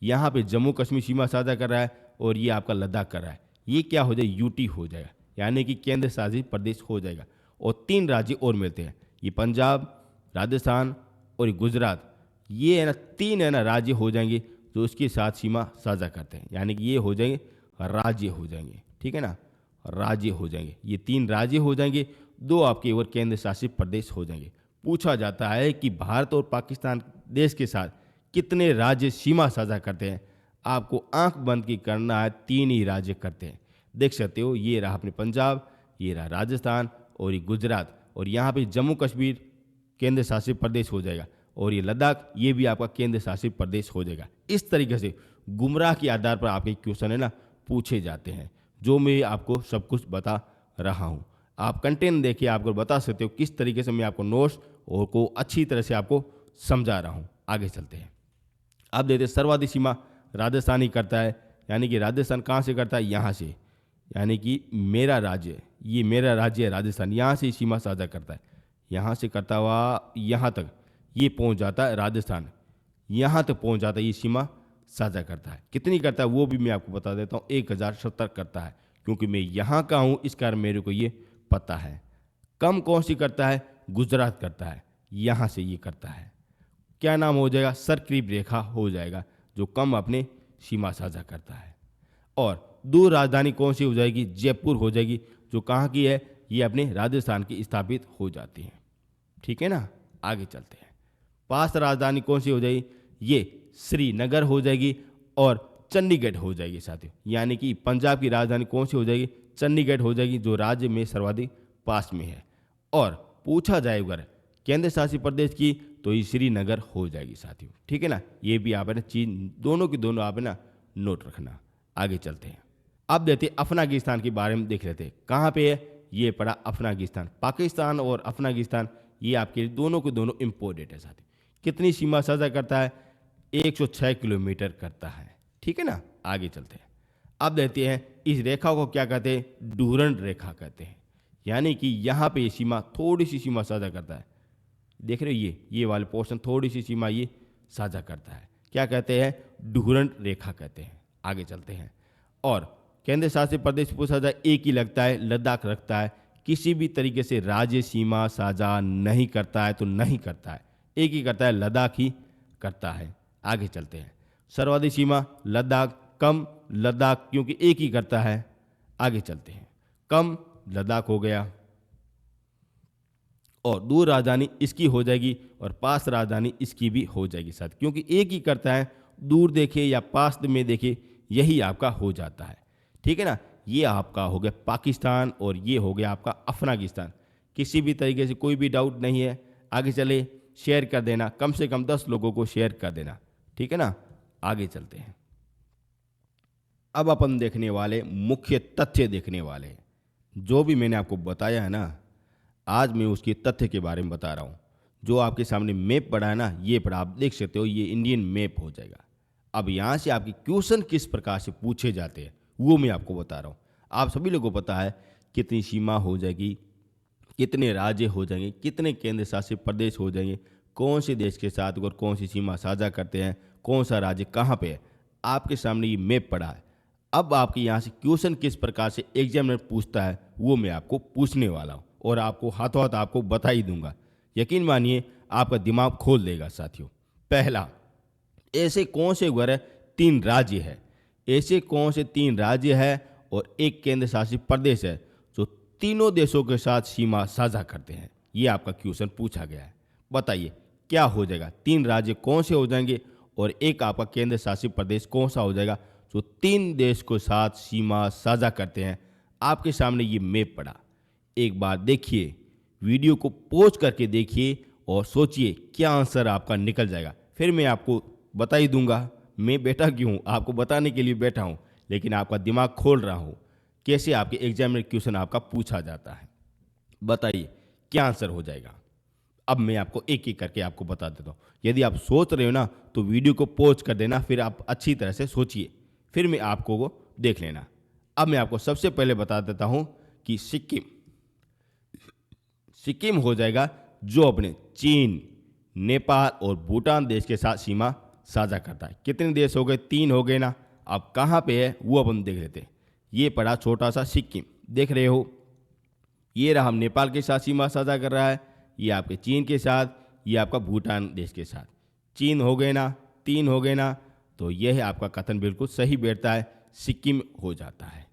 यहाँ पे जम्मू कश्मीर सीमा साझा कर रहा है, और ये आपका लद्दाख कर रहा है। ये क्या हो जाए, यूटी हो जाएगा, यानी कि केंद्र शासित प्रदेश हो जाएगा। और 3 राज्य और मिलते हैं, ये पंजाब, राजस्थान और गुजरात। ये है ना 3 है ना राज्य हो जाएंगे, जो उसके साथ सीमा साझा करते हैं, यानी कि ये हो जाएंगे राज्य हो जाएंगे। ठीक है ना, राज्य हो जाएंगे, ये 3 राज्य हो जाएंगे, 2 आपके और केंद्र शासित प्रदेश हो जाएंगे। पूछा जाता है कि भारत और पाकिस्तान देश के साथ कितने राज्य सीमा साझा करते हैं। आपको आंख बंद की करना है, 3 ही राज्य करते हैं। देख सकते हो, ये रहा अपने पंजाब, ये रहा राजस्थान और ये गुजरात, और यहाँ पे जम्मू कश्मीर केंद्र शासित प्रदेश हो जाएगा, और ये लद्दाख, ये भी आपका केंद्र शासित प्रदेश हो जाएगा। इस तरीके से गुमराह के आधार पर आपके क्वेश्चन है ना पूछे जाते हैं, जो मैं आपको सब कुछ बता रहा हूँ। आप कंटेंट देखिए, आपको बता सकते हो किस तरीके से मैं आपको नोट्स और को अच्छी तरह से आपको समझा रहा हूँ। आगे चलते हैं। अब देखते हैं सर्वाधिक सीमा राजस्थान ही करता है, यानी कि राजस्थान कहाँ से करता है, यहाँ से। यानी कि मेरा राज्य, ये मेरा राज्य है राजस्थान, यहाँ से सीमा साझा करता है, यहाँ से करता हुआ यहाँ तक ये पहुँच जाता है राजस्थान, यहाँ तक पहुँच जाता है, ये सीमा साझा करता है। कितनी करता है वो भी मैं आपको बता देता हूँ, 1070 करता है, क्योंकि मैं यहाँ का हूँ इस कारण मेरे को ये पता है। कम कौन सी करता है? गुजरात करता है, यहाँ से ये करता है। क्या नाम हो जाएगा? सरक्रीप रेखा हो जाएगा, जो कम अपने सीमा साझा करता है। और दूर राजधानी कौन सी हो जाएगी? जयपुर हो जाएगी, जो कहाँ की है? ये अपने राजस्थान की स्थापित हो जाती है। ठीक है ना, आगे चलते हैं। पास राजधानी कौन सी हो जाएगी? ये श्रीनगर हो जाएगी और चंडीगढ़ हो जाएगी साथियों। यानी कि पंजाब की राजधानी कौन सी हो जाएगी? चंडीगढ़ हो जाएगी, जो राज्य में सर्वाधिक पास में है। और पूछा जाए अगर केंद्र शासित प्रदेश की, तो ये श्रीनगर हो जाएगी साथियों। ठीक है ना, ये भी आप है ना चीज दोनों की दोनों आप है ना नोट रखना। आगे चलते हैं। अब देखते हैं अफगानिस्तान के बारे में देख लेते हैं। कहाँ पे है? ये पड़ा अफगानिस्तान। पाकिस्तान और अफगानिस्तान ये आपके लिए दोनों के दोनों इम्पोर्टेंट है साथियों। कितनी सीमा साझा करता है? 106 किलोमीटर करता है। ठीक है ना, आगे चलते हैं। अब देखते हैं इस रेखा को क्या कहते हैं? डूरंड रेखा कहते हैं। यानी कि यहाँ पे ये सीमा थोड़ी सी सीमा साझा करता है। देख रहे हो, ये वाले पोर्शन थोड़ी सी सीमा ये साझा करता है। क्या कहते हैं? डूरंड रेखा कहते हैं। आगे चलते हैं। और केंद्र शासित प्रदेश पूछा जाए, एक ही लगता है, लद्दाख रखता है। किसी भी तरीके से राज्य सीमा साझा नहीं करता है, तो नहीं करता है, एक ही करता है, लद्दाख ही करता है। आगे चलते हैं। सर्वाधिक सीमा लद्दाख, कम लद्दाख, क्योंकि एक ही करता है। आगे चलते हैं। कम लद्दाख हो गया, और दूर राजधानी इसकी हो जाएगी और पास राजधानी इसकी भी हो जाएगी साथ, क्योंकि एक ही करता है। दूर देखे या पास में देखे, यही आपका हो जाता है। ठीक है ना, ये आपका हो गया पाकिस्तान और ये हो गया आपका अफगानिस्तान। किसी भी तरीके से कोई भी डाउट नहीं है। आगे चले, शेयर कर देना, कम से कम 10 लोगों को शेयर कर देना। ठीक है ना, आगे चलते हैं। अब अपन देखने वाले मुख्य तथ्य देखने वाले हैं। जो भी मैंने आपको बताया है ना, आज मैं उसके तथ्य के बारे में बता रहा हूँ। जो आपके सामने मैप पड़ा है ना, ये पड़ा, आप देख सकते हो, ये इंडियन मैप हो जाएगा। अब यहाँ से आपके क्वेश्चन किस प्रकार से पूछे जाते हैं वो मैं आपको बता रहा हूँ। आप सभी लोगों को पता है कितनी सीमा हो जाएगी, कितने राज्य हो जाएंगे, कितने केंद्र शासित प्रदेश हो जाएंगे, कौन से देश के साथ और कौन सी सीमा साझा करते हैं, कौन सा राज्य कहाँ पे है। आपके सामने ये मैप पड़ा है। अब आपके यहाँ से क्वेश्चन किस प्रकार से एग्जामिनर पूछता है वो मैं आपको पूछने वाला हूँ, और आपको हाथों हाथ आपको बता ही दूंगा। यकीन मानिए, आपका दिमाग खोल देगा साथियों। पहला, ऐसे कौन से 3 राज्य है, ऐसे कौन से 3 राज्य है और एक केंद्र शासित प्रदेश है जो तीनों देशों के साथ सीमा साझा करते हैं। ये आपका क्वेश्चन पूछा गया है। बताइए क्या हो जाएगा? 3 राज्य कौन से हो जाएंगे और एक आपका केंद्र शासित प्रदेश कौन सा हो जाएगा जो 3 देश के साथ सीमा साझा करते हैं। आपके सामने ये मैप पड़ा। एक बार देखिए, वीडियो को पॉज करके देखिए और सोचिए क्या आंसर आपका निकल जाएगा। फिर मैं आपको बता ही दूंगा। मैं बैठा क्यों हूँ, आपको बताने के लिए बैठा हूँ, लेकिन आपका दिमाग खोल रहा हूँ कैसे आपके एग्जाम में क्वेश्चन आपका पूछा जाता है। बताइए क्या आंसर हो जाएगा। अब मैं आपको एक एक करके आपको बता देता हूँ। यदि आप सोच रहे हो ना, तो वीडियो को पॉज कर देना, फिर आप अच्छी तरह से सोचिए, फिर मैं आपको वो देख लेना। अब मैं आपको सबसे पहले बता देता हूँ कि सिक्किम हो जाएगा, जो अपने चीन, नेपाल और भूटान देश के साथ सीमा साझा करता है। कितने देश हो गए? 3 हो गए ना। अब कहाँ पे है वो अपन देख लेते हैं। ये पड़ा छोटा सा सिक्किम, देख रहे हो। ये रहा, हम नेपाल के साथ सीमा साझा कर रहा है। ये आपके चीन के साथ, ये आपका भूटान देश के साथ। चीन हो गए ना, 3 हो गए ना। तो यह आपका कथन बिल्कुल सही बैठता है, सिक्किम हो जाता है।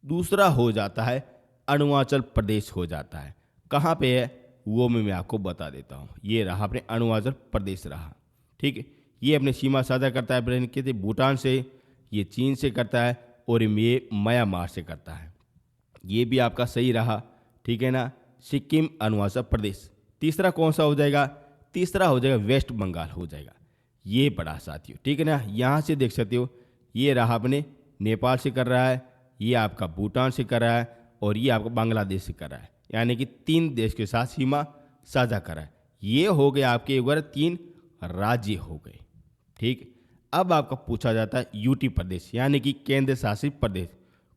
दूसरा हो जाता है अरुणाचल प्रदेश हो जाता है। कहाँ पे है वो मैं आपको बता देता हूँ। ये रहा अपने अरुणाचल प्रदेश रहा। ठीक है, ये अपने सीमा साझा करता है अपने कहते भूटान से, ये चीन से करता है, और ये म्यांमार से करता है। ये भी आपका सही रहा। ठीक है ना, सिक्किम, अरुणाचल प्रदेश। तीसरा कौन सा हो जाएगा? तीसरा हो जाएगा वेस्ट बंगाल हो जाएगा। ये बड़ा साथियों, ठीक है ना। यहाँ से देख सकते हो, ये रहा अपने नेपाल से कर रहा है, ये आपका भूटान से कर रहा है, और ये आपका बांग्लादेश से कर रहा है। यानी कि 3 देश के साथ सीमा साझा कर रहा है। ये हो गए आपके 3 राज्य हो गए। ठीक, अब आपका पूछा जाता है यूटी प्रदेश, यानी कि केंद्र शासित प्रदेश।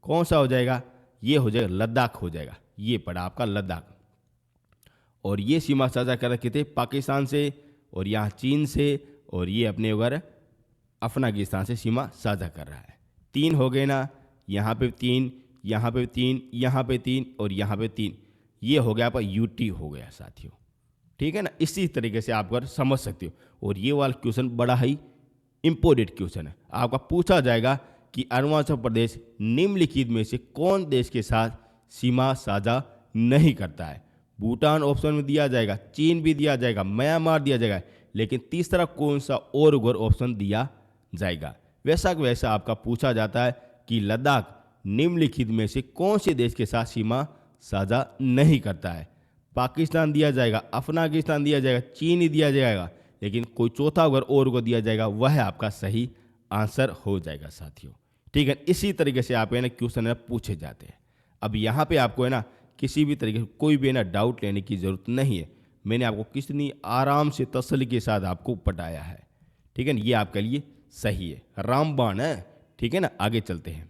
कौन सा हो जाएगा? ये हो जाएगा लद्दाख हो जाएगा, ये पड़ा आपका लद्दाख। और ये सीमा साझा कर रखे थे पाकिस्तान से, और यहाँ चीन से, और ये अपने उधर अफगानिस्तान से सीमा साझा कर रहा है। 3 हो गए ना, यहाँ पे 3, यहाँ पे 3, यहाँ पे 3 और यहाँ पे 3, ये हो गया आपका यूटी हो गया साथियों, ठीक है ना। इसी तरीके से आप अगर समझ सकते हो। और ये वाला क्वेश्चन बड़ा ही इम्पोर्टेंट क्वेश्चन है, आपका पूछा जाएगा कि अरुणाचल प्रदेश निम्नलिखित में से कौन देश के साथ सीमा साझा नहीं करता है। भूटान ऑप्शन में दिया जाएगा, चीन भी दिया जाएगा, म्यांमार दिया जाएगा, लेकिन तीसरा कौन सा और ऑप्शन दिया जाएगा। वैसा वैसा आपका पूछा जाता है कि लद्दाख निम्नलिखित में से कौन से देश के साथ सीमा साझा नहीं करता है। पाकिस्तान दिया जाएगा, अफगानिस्तान दिया जाएगा, चीन ही दिया जाएगा, लेकिन कोई चौथा अगर और को दिया जाएगा वह आपका सही आंसर हो जाएगा साथियों, ठीक है। इसी तरीके से आप है ना क्वेश्चन है पूछे जाते हैं। अब यहाँ पे आपको है ना किसी भी तरीके से कोई भी ना डाउट लेने की ज़रूरत नहीं है। मैंने आपको कितनी आराम से तसल्ली के साथ आपको पढ़ाया है, ठीक है ना। ये आपके लिए सही है, रामबाण है, ठीक है ना। आगे चलते हैं।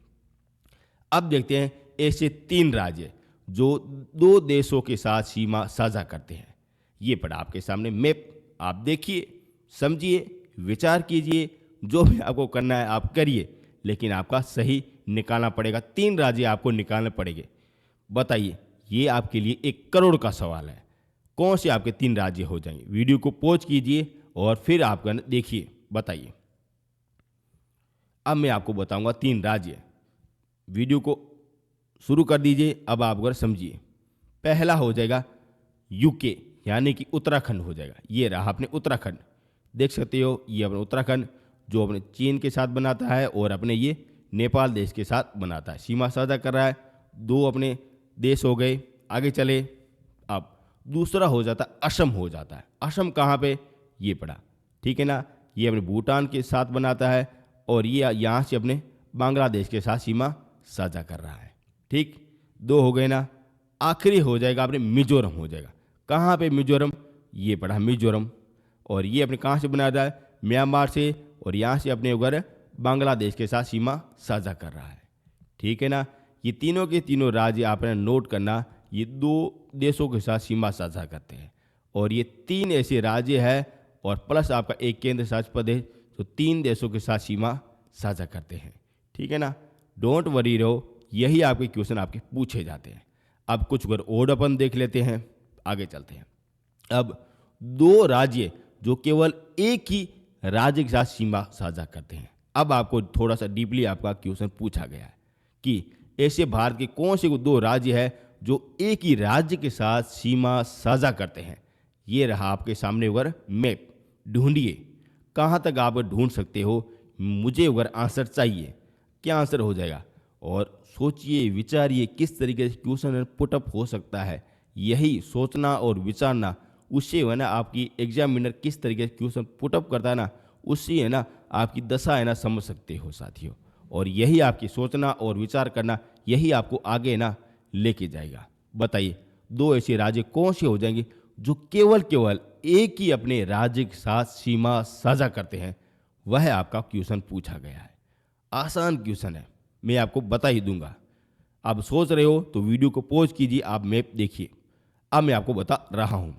अब देखते हैं ऐसे 3 राज्य जो 2 देशों के साथ सीमा साझा करते हैं। ये पड़ा आपके सामने मैप, आप देखिए, समझिए, विचार कीजिए, जो भी आपको करना है आप करिए, लेकिन आपका सही निकालना पड़ेगा। 3 राज्य आपको निकालने पड़ेंगे। बताइए, ये आपके लिए 1 करोड़ का सवाल है, कौन से आपके 3 राज्य हो जाएंगे। वीडियो को पॉज कीजिए और फिर आप देखिए, बताइए। अब मैं आपको बताऊंगा 3 राज्य, वीडियो को शुरू कर दीजिए। अब आप अगर समझिए, पहला हो जाएगा यूके यानी कि उत्तराखंड हो जाएगा। ये रहा अपने उत्तराखंड, देख सकते हो, ये अपने उत्तराखंड जो अपने चीन के साथ बनाता है और अपने ये नेपाल देश के साथ बनाता है, सीमा साझा कर रहा है। 2 अपने देश हो गए। आगे चले, अब दूसरा हो जाता है असम हो जाता है। असम कहाँ पे, ये पड़ा, ठीक है ना। ये अपने भूटान के साथ बनाता है और ये यहाँ से अपने बांग्लादेश के साथ सीमा साझा कर रहा है, ठीक। 2 हो गए ना। आखिरी हो जाएगा अपने मिजोरम हो जाएगा। कहाँ पे मिजोरम, ये पड़ा मिजोरम, और ये अपने कहाँ से बनाता है, म्यांमार से, और यहाँ से अपने उधर बांग्लादेश के साथ सीमा साझा कर रहा है, ठीक है ना। ये तीनों के तीनों राज्य आपने नोट करना, ये 2 देशों के साथ सीमा साझा करते हैं, और ये 3 ऐसे राज्य है और प्लस आपका 1 केंद्र शासित प्रदेश, तो 3 देशों के साथ सीमा साझा करते हैं, ठीक है ना। डोंट वरी रहो, यही आपके क्वेश्चन आपके पूछे जाते हैं। अब कुछ अगर और अपन देख लेते हैं, आगे चलते हैं। अब 2 राज्य जो केवल एक ही राज्य के साथ सीमा साझा करते हैं। अब आपको थोड़ा सा डीपली आपका क्वेश्चन पूछा गया है कि ऐसे भारत के कौन से 2 राज्य है जो एक ही राज्य के साथ सीमा साझा करते हैं। ये रहा आपके सामने अगर मैप, ढूंढिए, कहाँ तक आप ढूंढ सकते हो। मुझे अगर आंसर चाहिए, क्या आंसर हो जाएगा, और सोचिए, विचारिए किस तरीके से क्वेश्चन पुटअप हो सकता है। यही सोचना और विचारना, उससे है ना आपकी एग्जामिनर किस तरीके से क्वेश्चन पुटअप करता है ना, उससे है ना आपकी दशा है ना समझ सकते हो साथियों। और यही आपकी सोचना और विचार करना, यही आपको आगे ना लेके जाएगा। बताइए, 2 ऐसे राज्य कौन से हो जाएंगे जो केवल एक ही अपने राज्य के साथ सीमा साझा करते हैं। वह आपका क्वेश्चन पूछा गया है। आसान क्वेश्चन है, मैं आपको बता ही दूंगा। आप सोच रहे हो तो वीडियो को पॉज कीजिए, आप मैप देखिए। अब मैं आपको बता रहा हूँ।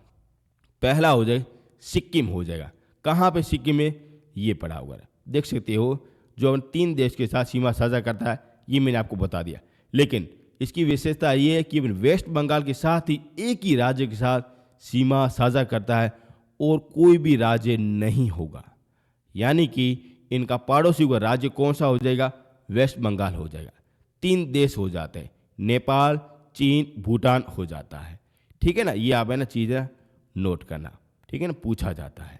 पहला हो जाए सिक्किम हो जाएगा। कहाँ पे सिक्किम है, ये पड़ा हुआ है, देख सकते हो, जो 3 देश के साथ सीमा साझा करता है। ये मैंने आपको बता दिया, लेकिन इसकी विशेषता ये है कि वेस्ट बंगाल के साथ ही एक ही राज्य के साथ सीमा साझा करता है और कोई भी राज्य नहीं होगा। यानी कि इनका पड़ोसी का राज्य कौन सा हो जाएगा, वेस्ट बंगाल हो जाएगा। 3 देश हो जाते हैं, नेपाल, चीन, भूटान हो जाता है, ठीक है ना। ये आप है ना चीज़ें नोट करना, ठीक है ना, पूछा जाता है।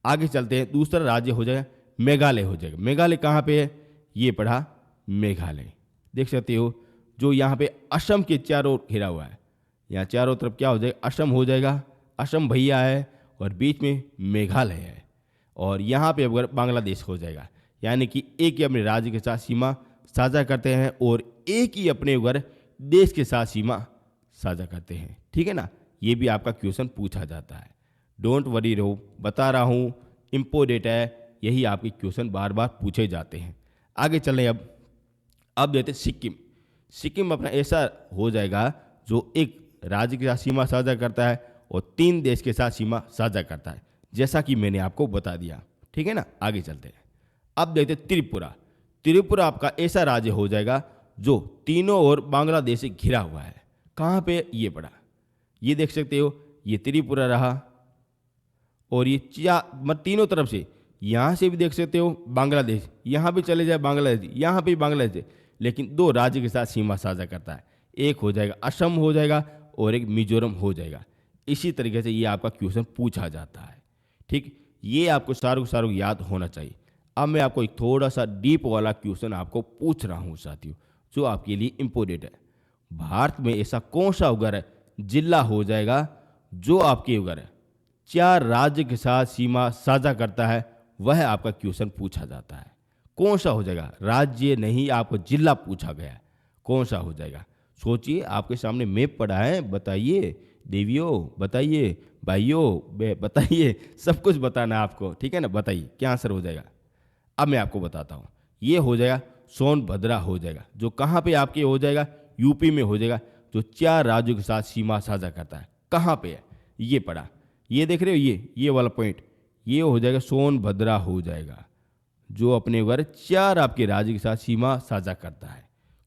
आगे चलते हैं, दूसरा राज्य हो जाएगा मेघालय हो जाएगा। मेघालय कहाँ पे है, ये पढ़ा मेघालय, देख सकते हो, जो यहाँ पे असम के चारों ओर घिरा हुआ है। यहाँ चारों तरफ क्या हो जाएगा, असम हो जाएगा, असम भैया है, और बीच में मेघालय है, और यहाँ पे अगर बांग्लादेश हो जाएगा। यानी कि एक ही अपने राज्य के साथ सीमा साझा करते हैं और एक ही अपने अगर देश के साथ सीमा साझा करते हैं, ठीक है ना। ये भी आपका क्वेश्चन पूछा जाता है। डोंट वरी रहो, बता रहा हूँ, इम्पोर्टेंट है, यही आपके क्वेश्चन बार बार पूछे जाते हैं। आगे चलें। अब देखते हैं सिक्किम। सिक्किम अपना ऐसा हो जाएगा जो एक राज्य के साथ सीमा साझा करता है और 3 देश के साथ सीमा साझा करता है, जैसा कि मैंने आपको बता दिया। ठीक है ना, आगे चलते हैं। अब देखते हैं त्रिपुरा। त्रिपुरा आपका ऐसा राज्य हो जाएगा जो तीनों ओर बांग्लादेश से घिरा हुआ है। कहाँ पे? ये पड़ा, ये देख सकते हो, ये त्रिपुरा रहा और ये तीनों तरफ से, यहाँ से भी देख सकते हो बांग्लादेश, यहाँ भी चले जाए बांग्लादेश, यहाँ भी बांग्लादेश, लेकिन 2 राज्य के साथ सीमा साझा करता है। एक हो जाएगा असम हो जाएगा और एक मिजोरम हो जाएगा। इसी तरीके से ये आपका क्वेश्चन पूछा जाता है। ठीक, ये आपको सारों याद होना चाहिए। अब मैं आपको एक थोड़ा सा डीप वाला क्वेश्चन आपको पूछ रहा हूँ साथियों, जो आपके लिए इम्पोर्टेंट है। भारत में ऐसा कौन सा उगर जिला हो जाएगा जो आपके उगर 4 राज्य के साथ सीमा साझा करता है? वह आपका क्वेश्चन पूछा जाता है। कौन सा हो जाएगा? राज्य नहीं, आपको जिला पूछा गया है। कौन सा हो जाएगा? सोचिए, आपके सामने मैप पड़ा है, बताइए देवियों, बताइए भाइयों, बताइए, सब कुछ बताना है आपको। ठीक है ना, बताइए क्या आंसर हो जाएगा। अब मैं आपको बताता हूँ, ये हो जाएगा सोनभद्रा हो जाएगा, जो कहाँ पे आपके हो जाएगा? यूपी में हो जाएगा, जो 4 राज्यों के साथ सीमा साझा करता है। कहाँ पे है? ये पड़ा, ये देख रहे हो, ये वाला पॉइंट, ये हो जाएगा सोनभद्रा हो जाएगा, जो अपने उधर 4 आपके राज्य के साथ सीमा साझा करता है।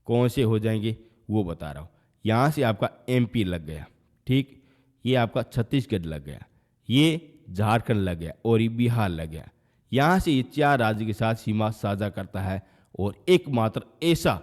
कौन से हो जाएंगे वो बता रहा हूँ। यहाँ से आपका एमपी लग गया, ठीक, ये आपका छत्तीसगढ़ लग गया, ये झारखंड लग गया और ये बिहार लग गया। यहाँ से ये 4 राज्य के साथ सीमा साझा करता है और एकमात्र ऐसा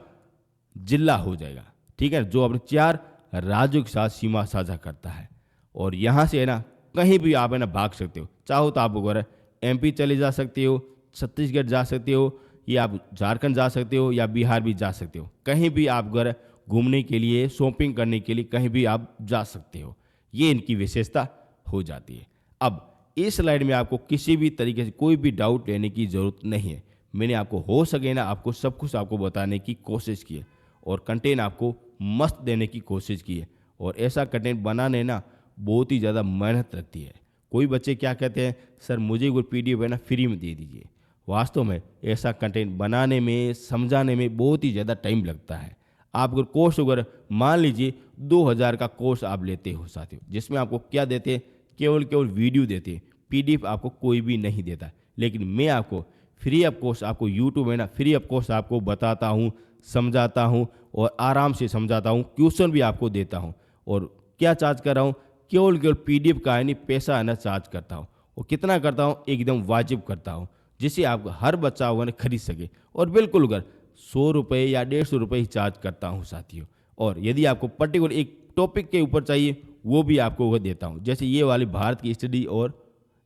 जिला हो जाएगा, ठीक है, जो अपने 4 राज्यों के साथ सीमा साझा करता है। और यहाँ से है ना, कहीं भी आप है ना भाग सकते हो। चाहो तो आप अगर एमपी चले जा सकते हो, छत्तीसगढ़ जा सकते हो, या आप झारखंड जा सकते हो, या बिहार भी जा सकते हो। कहीं भी आप अगर घूमने के लिए, शॉपिंग करने के लिए कहीं भी आप जा सकते हो। ये इनकी विशेषता हो जाती है। अब इस स्लाइड में आपको किसी भी तरीके से कोई भी डाउट लेने की ज़रूरत नहीं है। मैंने आपको हो सके ना आपको सब कुछ आपको बताने की कोशिश की है और कंटेंट आपको मस्त देने की कोशिश की है। और ऐसा कंटेंट बनाने ना बहुत ही ज़्यादा मेहनत लगती है। कोई बच्चे क्या कहते हैं, सर मुझे कोई पीडीएफ है ना फ्री में दे दीजिए। वास्तव में ऐसा कंटेंट बनाने में, समझाने में बहुत ही ज़्यादा टाइम लगता है। आप अगर कोर्स अगर मान लीजिए 2000 का कोर्स आप लेते हो साथियों, जिसमें आपको क्या देते हैं, केवल वीडियो देते हैं, पीडीएफ आपको कोई भी नहीं देता। लेकिन मैं आपको फ्री ऑफ कोर्स, आपको यूट्यूब है ना फ्री ऑफ कोर्स आपको बताता हूँ, समझाता हूँ और आराम से समझाता हूँ, क्वेश्चन भी आपको देता हूँ। और क्या चार्ज कर रहा हूँ? केवल पीडीएफ का है नहीं, पैसा है ना चार्ज करता हूँ। और कितना करता हूँ? एकदम वाजिब करता हूँ, जिससे आप हर बच्चा होगा ना खरीद सके। और बिल्कुल अगर 100 रुपये या 150 रुपये ही चार्ज करता हूँ साथियों। और यदि आपको पर्टिकुलर एक टॉपिक के ऊपर चाहिए, वो भी आपको वो देता हूँ। जैसे ये वाली भारत की स्टडी और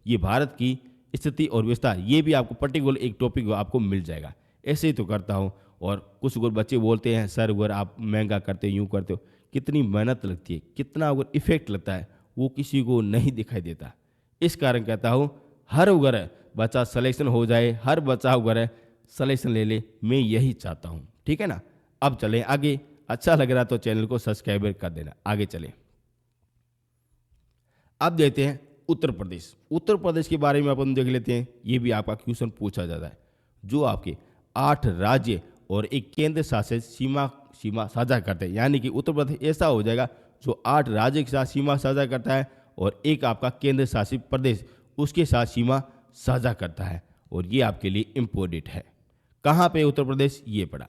ये भारत की स्थिति और विस्तार, ये भी आपको पर्टिकुलर एक टॉपिक आपको मिल जाएगा। ऐसे ही तो करता हूँ। और कुछ अगर बच्चे बोलते हैं सर अगर आप महंगा करते हो, यूँ करते हो, कितनी मेहनत लगती है, कितना अगर इफेक्ट लगता है, वो किसी को नहीं दिखाई देता। इस कारण कहता हूँ हर उगर बच्चा सिलेक्शन हो जाए, हर बच्चा उगर सिलेक्शन ले ले, मैं यही चाहता हूँ। ठीक है ना। अब चलें आगे। अच्छा लग रहा तो चैनल को सब्सक्राइब कर देना। आगे चलें। अब देखते हैं उत्तर प्रदेश। उत्तर प्रदेश के बारे में अपन देख लेते हैं। ये भी आपका क्वेश्चन पूछा जाता है, जो आपके 8 राज्य और एक केंद्र शासित सीमा साझा करते हैं। यानी कि उत्तर प्रदेश ऐसा हो जाएगा जो 8 राज्य के साथ सीमा साझा करता है और एक आपका केंद्र शासित प्रदेश उसके साथ सीमा साझा करता है। और ये आपके लिए इम्पोर्टेंट है। कहाँ पे उत्तर प्रदेश? ये पड़ा,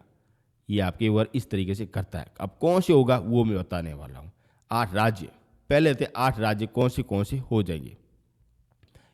ये आपके ऊपर इस तरीके से करता है। अब कौन से होगा वो मैं बताने वाला हूँ। 8 राज्य, पहले थे 8 राज्य कौन से हो जाएंगे।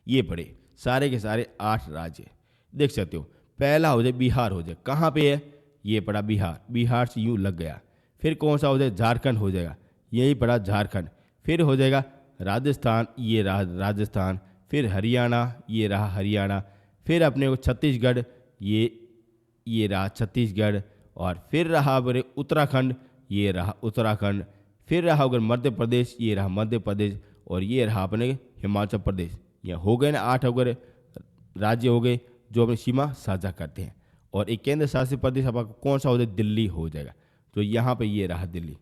ये पड़े सारे के सारे 8 राज्य देख सकते हो। पहला हो जाए बिहार हो जाए। कहाँ पे है? ये पड़ा बिहार, बिहार से यूँ लग गया। फिर कौन सा हो जाए? झारखंड हो जाएगा, यही पड़ा झारखंड। फिर हो जाएगा राजस्थान, ये रहा राजस्थान। फिर हरियाणा, ये रहा हरियाणा। फिर अपने को छत्तीसगढ़, ये रहा छत्तीसगढ़। और फिर रहा अगर उत्तराखंड, ये रहा उत्तराखंड। फिर रहा अगर मध्य प्रदेश, ये रहा मध्य प्रदेश। और ये रहा अपने हिमाचल प्रदेश। ये हो गए ना 8 अगर राज्य हो गए जो अपनी सीमा साझा करते हैं। और एक केंद्र शासित प्रदेश आपका कौन सा हो जाए? दिल्ली हो जाएगा। तो यहाँ पे ये रहा दिल्ली,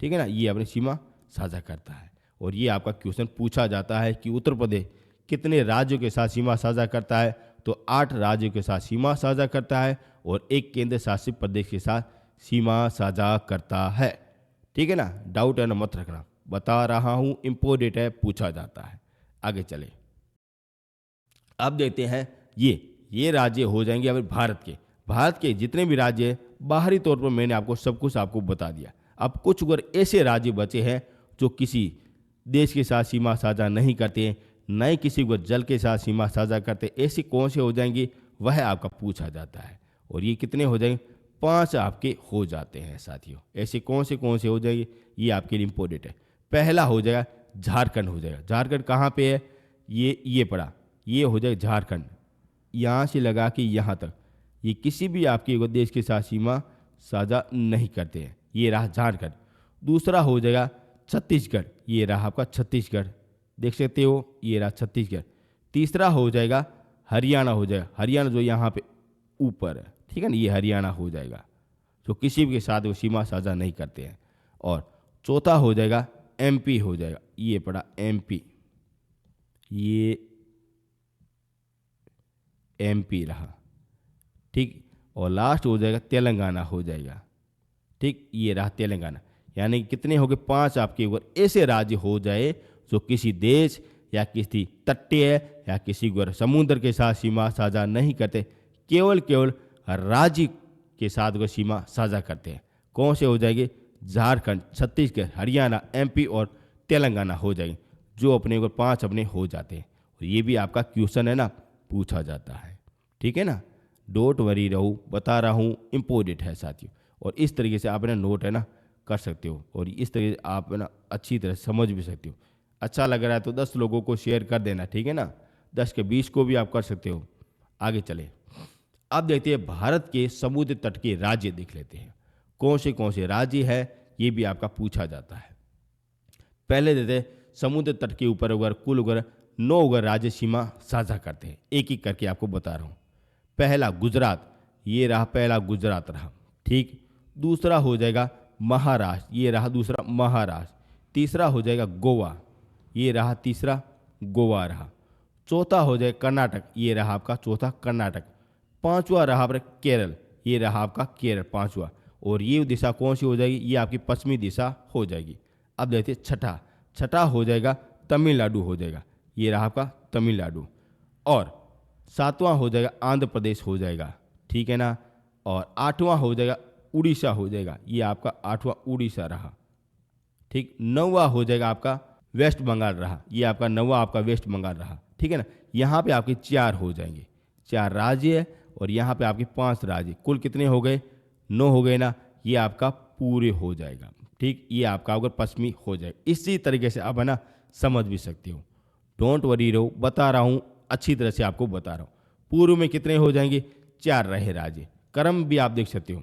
ठीक है ना, ये अपनी सीमा साझा करता है। और ये आपका क्वेश्चन पूछा जाता है कि उत्तर प्रदेश कितने राज्यों के साथ सीमा साझा करता है? तो 8 राज्यों के साथ सीमा साझा करता है और एक केंद्र शासित प्रदेश के साथ सीमा साझा करता है। ठीक है ना, डाउट है ना मत रखना, बता रहा हूं इंपोर्टेंट है, पूछा जाता है। आगे चले, अब देखते हैं ये राज्य हो जाएंगे अभी भारत के जितने भी राज्य हैं बाहरी तौर पर मैंने आपको सब कुछ आपको बता दिया। अब कुछ अगर ऐसे राज्य बचे हैं जो किसी देश के साथ सीमा साझा नहीं करते हैं, न ही किसी को जल के साथ सीमा साझा करते, ऐसे कौन से हो जाएंगे वह आपका पूछा जाता है। और ये कितने हो जाएंगे, 5 आपके हो जाते हैं साथियों। ऐसे कौन से हो जाएंगे, ये आपके लिए इंपॉर्टेंट है। पहला हो जाएगा झारखंड हो जाएगा। झारखंड कहाँ पे है, ये पड़ा, ये हो जाएगा झारखंड, यहाँ से लगा के यहाँ तक, ये किसी भी आपके देश के साथ सीमा साझा नहीं करते हैं, ये रहा झारखंड। दूसरा हो जाएगा छत्तीसगढ़, ये रहा आपका छत्तीसगढ़, देख सकते हो ये रहा छत्तीसगढ़। तीसरा हो जाएगा हरियाणा हो जाएगा, हरियाणा जो यहाँ पे ऊपर है, ठीक है ना, ये हरियाणा हो जाएगा जो किसी के साथ वो सीमा साझा नहीं करते हैं। और चौथा हो जाएगा एमपी हो जाएगा, ये पड़ा एमपी, ये एमपी रहा, ठीक। और लास्ट हो जाएगा तेलंगाना हो जाएगा, ठीक, ये रहा तेलंगाना। यानी कितने हो गए, 5 आपके ऊपर ऐसे राज्य हो जाए जो किसी देश या किसी तटीय या किसी समुद्र के साथ सीमा साझा नहीं करते, केवल राज्य के साथ वो सीमा साझा करते हैं। कौन से हो जाएंगे, झारखंड, छत्तीसगढ़, हरियाणा, एमपी और तेलंगाना हो जाएंगे, जो अपने ऊपर 5 अपने हो जाते हैं। और ये भी आपका क्वेश्चन है ना, पूछा जाता है। ठीक है ना, डोंट वरी रहूँ, बता रहा हूँ इम्पोर्टेंट है साथियों। और इस तरीके से आप है ना नोट है ना कर सकते हो, और इस तरीके से आप है ना अच्छी तरह समझ भी सकते हो। अच्छा लग रहा है तो 10 लोगों को शेयर कर देना, ठीक है ना, 10 के 20 को भी आप कर सकते हो। आगे चले, अब देखते हैं भारत के समुद्र तट के राज्य देख लेते हैं, कौन से राज्य है, ये भी आपका पूछा जाता है। पहले देते हैं समुद्र तट के ऊपर अगर कुल अगर 9 अगर राज्य सीमा साझा करते हैं, एक एक करके आपको बता रहा हूँ। पहला गुजरात, ये रहा पहला गुजरात रहा, ठीक। दूसरा हो जाएगा महाराष्ट्र, ये रहा दूसरा महाराष्ट्र। तीसरा हो जाएगा गोवा, ये रहा तीसरा गोवा रहा। चौथा हो जाएगा कर्नाटक, ये रहा आपका चौथा कर्नाटक। पांचवा रहा आपका केरल, ये रहा आपका केरल पांचवा। और ये दिशा कौन सी हो जाएगी, ये आपकी पश्चिमी दिशा हो जाएगी। अब देखते छठा हो जाएगा तमिलनाडु हो जाएगा, ये रहा आपका तमिलनाडु। और 7वां हो जाएगा आंध्र प्रदेश हो जाएगा, ठीक है ना। और 8वां हो जाएगा उड़ीसा हो जाएगा, ये आपका 8वां उड़ीसा रहा, ठीक। 9वां हो जाएगा आपका वेस्ट बंगाल रहा, ये आपका 9वां आपका वेस्ट बंगाल रहा, ठीक है ना। यहाँ पे आपके 4 हो जाएंगे, 4 राज्य है, और यहाँ पे आपके 5 राज्य, कुल कितने हो गए, 9 हो गए ना, ये आपका पूरे हो जाएगा, ठीक। ये आपका अगर पश्चिमी हो जाए, इसी तरीके से आप है ना समझ भी सकते हो। डोंट वरी रहो, बता रहा हूँ अच्छी तरह से आपको बता रहा हूँ। पूर्व में कितने हो जाएंगे, 4 रहे राज्य, क्रम भी आप देख सकते हो।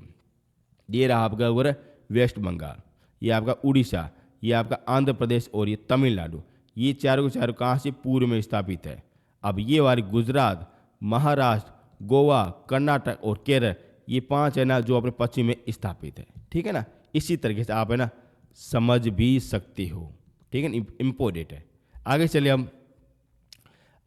ये रहा आपका अगर वेस्ट बंगाल, ये आपका उड़ीसा, ये आपका आंध्र प्रदेश और ये तमिलनाडु, ये चारों के चारों कहाँ से पूर्व में स्थापित है। अब ये वाले गुजरात, महाराष्ट्र, गोवा, कर्नाटक और केरल, ये 5 है ना जो अपने पश्चिम में स्थापित है, ठीक है ना। इसी तरीके से आप है ना समझ भी सकते हो, ठीक है ना, इम्पोर्टेंट है। आगे चले हम,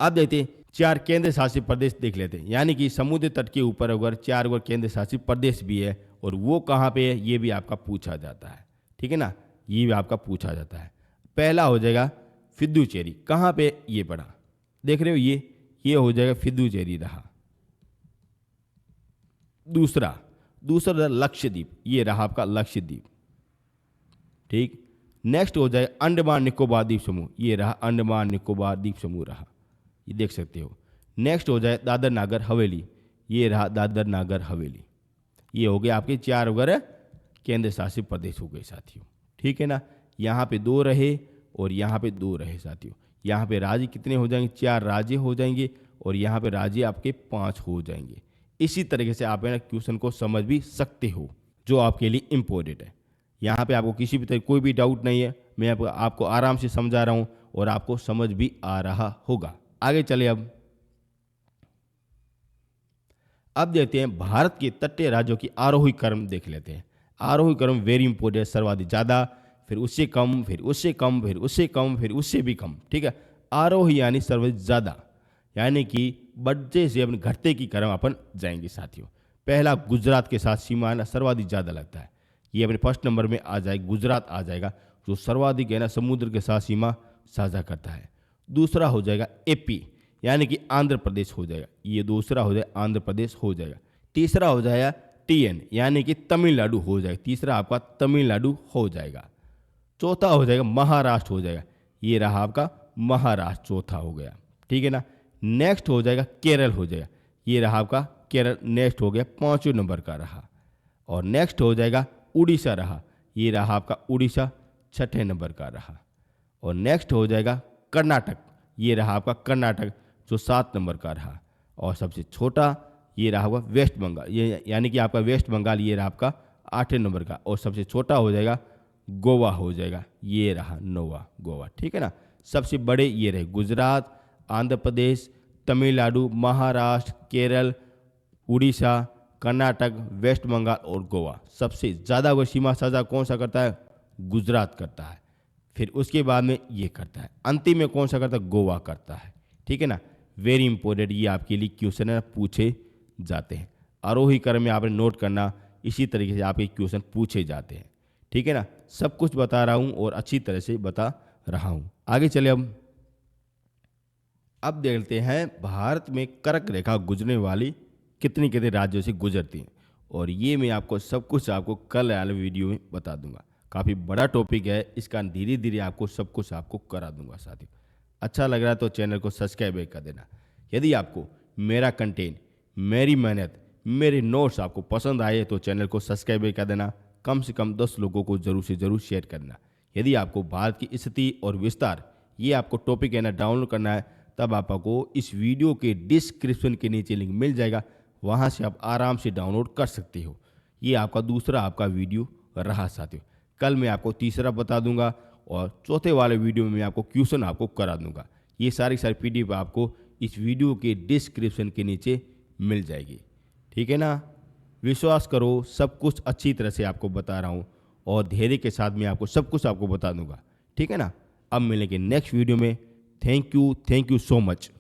अब देखते हैं 4 केंद्र शासित प्रदेश देख लेते हैं। यानी कि समुद्र तट के ऊपर अगर 4 अगर केंद्र शासित प्रदेश भी है, और वो कहाँ पे है ये भी आपका पूछा जाता है, ठीक है ना, ये भी आपका पूछा जाता है। पहला हो जाएगा फिद्दुचेरी, कहाँ पे ये पड़ा, देख रहे हो, ये हो जाएगा फिद्दुचेरी रहा। दूसरा लक्षद्वीप, ये रहा आपका लक्षद्वीप, ठीक। नेक्स्ट हो जाए अंडमान निकोबार द्वीप समूह, ये रहा अंडमान निकोबार द्वीप समूह रहा, ये देख सकते हो। नेक्स्ट हो जाए दादर नागर हवेली, ये रहा दादर नागर हवेली। ये हो गए आपके 4 वगैरह केंद्र शासित प्रदेश हो गए साथियों, ठीक है ना। यहाँ पे 2 रहे और यहाँ पे 2 रहे साथियों। यहाँ पे राज्य कितने हो जाएंगे, 4 राज्य हो जाएंगे, और यहाँ पे राज्य आपके 5 हो जाएंगे। इसी तरीके से आप है ना क्वेश्चन को समझ भी सकते हो, जो आपके लिए इम्पोर्टेंट है। यहाँ पे आपको किसी भी तरह कोई भी डाउट नहीं है, मैं आपको आराम से समझा रहा हूँ और आपको समझ भी आ रहा होगा। आगे चले, अब देखते हैं भारत के तटीय राज्यों की आरोही क्रम देख लेते हैं। आरोही क्रम वेरी इंपॉर्टेंट, सर्वाधिक ज़्यादा, फिर उससे कम, फिर उससे कम, फिर उससे कम, फिर उससे भी कम, ठीक है। आरोही यानी सर्वाधिक ज़्यादा, यानी कि बढ़ते से अपन घटते की क्रम अपन जाएंगे साथियों। पहला गुजरात के साथ सीमा है ना सर्वाधिक ज़्यादा लगता है, ये अपने फर्स्ट नंबर में आ जाएगा, गुजरात आ जाएगा जो सर्वाधिक है ना समुद्र के साथ सीमा साझा करता है। दूसरा हो जाएगा एपी यानी कि आंध्र प्रदेश हो जाएगा, ये दूसरा हो जाएगा आंध्र प्रदेश हो जाएगा। तीसरा हो जाएगा टीएन यानी कि तमिलनाडु हो जाएगा, तीसरा आपका तमिलनाडु हो जाएगा। चौथा हो जाएगा महाराष्ट्र हो जाएगा, ये रहा आपका महाराष्ट्र चौथा हो गया, ठीक है ना। नेक्स्ट हो जाएगा केरल हो जाएगा, ये रहा आपका केरल नेक्स्ट हो गया, 5वें नंबर का रहा। और नेक्स्ट हो जाएगा उड़ीसा रहा, ये रहा आपका उड़ीसा 6ठे नंबर का रहा। और नेक्स्ट हो जाएगा कर्नाटक, ये रहा आपका कर्नाटक जो 7 नंबर का रहा। और सबसे छोटा ये रहा होगा वेस्ट बंगाल, ये यानी कि आपका वेस्ट बंगाल, ये रहा आपका 8ठे नंबर का। और सबसे छोटा हो जाएगा गोवा हो जाएगा, ये रहा 9वां गोवा, ठीक है ना। सबसे बड़े ये रहे गुजरात, आंध्र प्रदेश, तमिलनाडु, महाराष्ट्र, केरल, उड़ीसा, कर्नाटक, वेस्ट बंगाल और गोवा। सबसे ज़्यादा वो सीमा साझा कौन सा करता है? गुजरात करता है। फिर उसके बाद में ये करता है, अंतिम में कौन सा करता है? गोवा करता है, ठीक है ना। वेरी इंपॉर्टेंट, ये आपके लिए क्वेश्चन है पूछे जाते हैं। आरोही क्रम में आपने नोट करना, इसी तरीके से आपके क्वेश्चन पूछे जाते हैं, ठीक है ना। सब कुछ बता रहा हूँ और अच्छी तरह से बता रहा हूँ। आगे चले अब देखते हैं भारत में कर्क रेखा गुजरने वाली कितनी कितने राज्यों से गुजरती हैं। और ये मैं आपको सब कुछ आपको कल वाले वीडियो में बता दूंगा। काफ़ी बड़ा टॉपिक है, इसका धीरे धीरे आपको सब कुछ आपको करा दूंगा साथियों। अच्छा लग रहा है तो चैनल को सब्सक्राइब कर देना। यदि आपको मेरा कंटेंट, मेरी मेहनत, मेरे नोट्स आपको पसंद आए तो चैनल को सब्सक्राइब कर देना। कम से कम 10 लोगों को जरूर से ज़रूर शेयर करना। यदि आपको भारत की स्थिति और विस्तार ये आपको टॉपिक है ना डाउनलोड करना है, तब आपको इस वीडियो के डिस्क्रिप्शन के नीचे लिंक मिल जाएगा, वहाँ से आप आराम से डाउनलोड कर सकते हो। ये आपका दूसरा आपका वीडियो रहा साथियों। कल मैं आपको तीसरा बता दूंगा और चौथे वाले वीडियो में मैं आपको क्वेश्चन आपको करा दूंगा। ये सारी PDF आपको इस वीडियो के डिस्क्रिप्शन के नीचे मिल जाएगी, ठीक है ना। विश्वास करो, सब कुछ अच्छी तरह से आपको बता रहा हूँ और धैर्य के साथ मैं आपको सब कुछ आपको बता दूंगा, ठीक है ना। अब मिलेंगे नेक्स्ट वीडियो में। Thank you so much.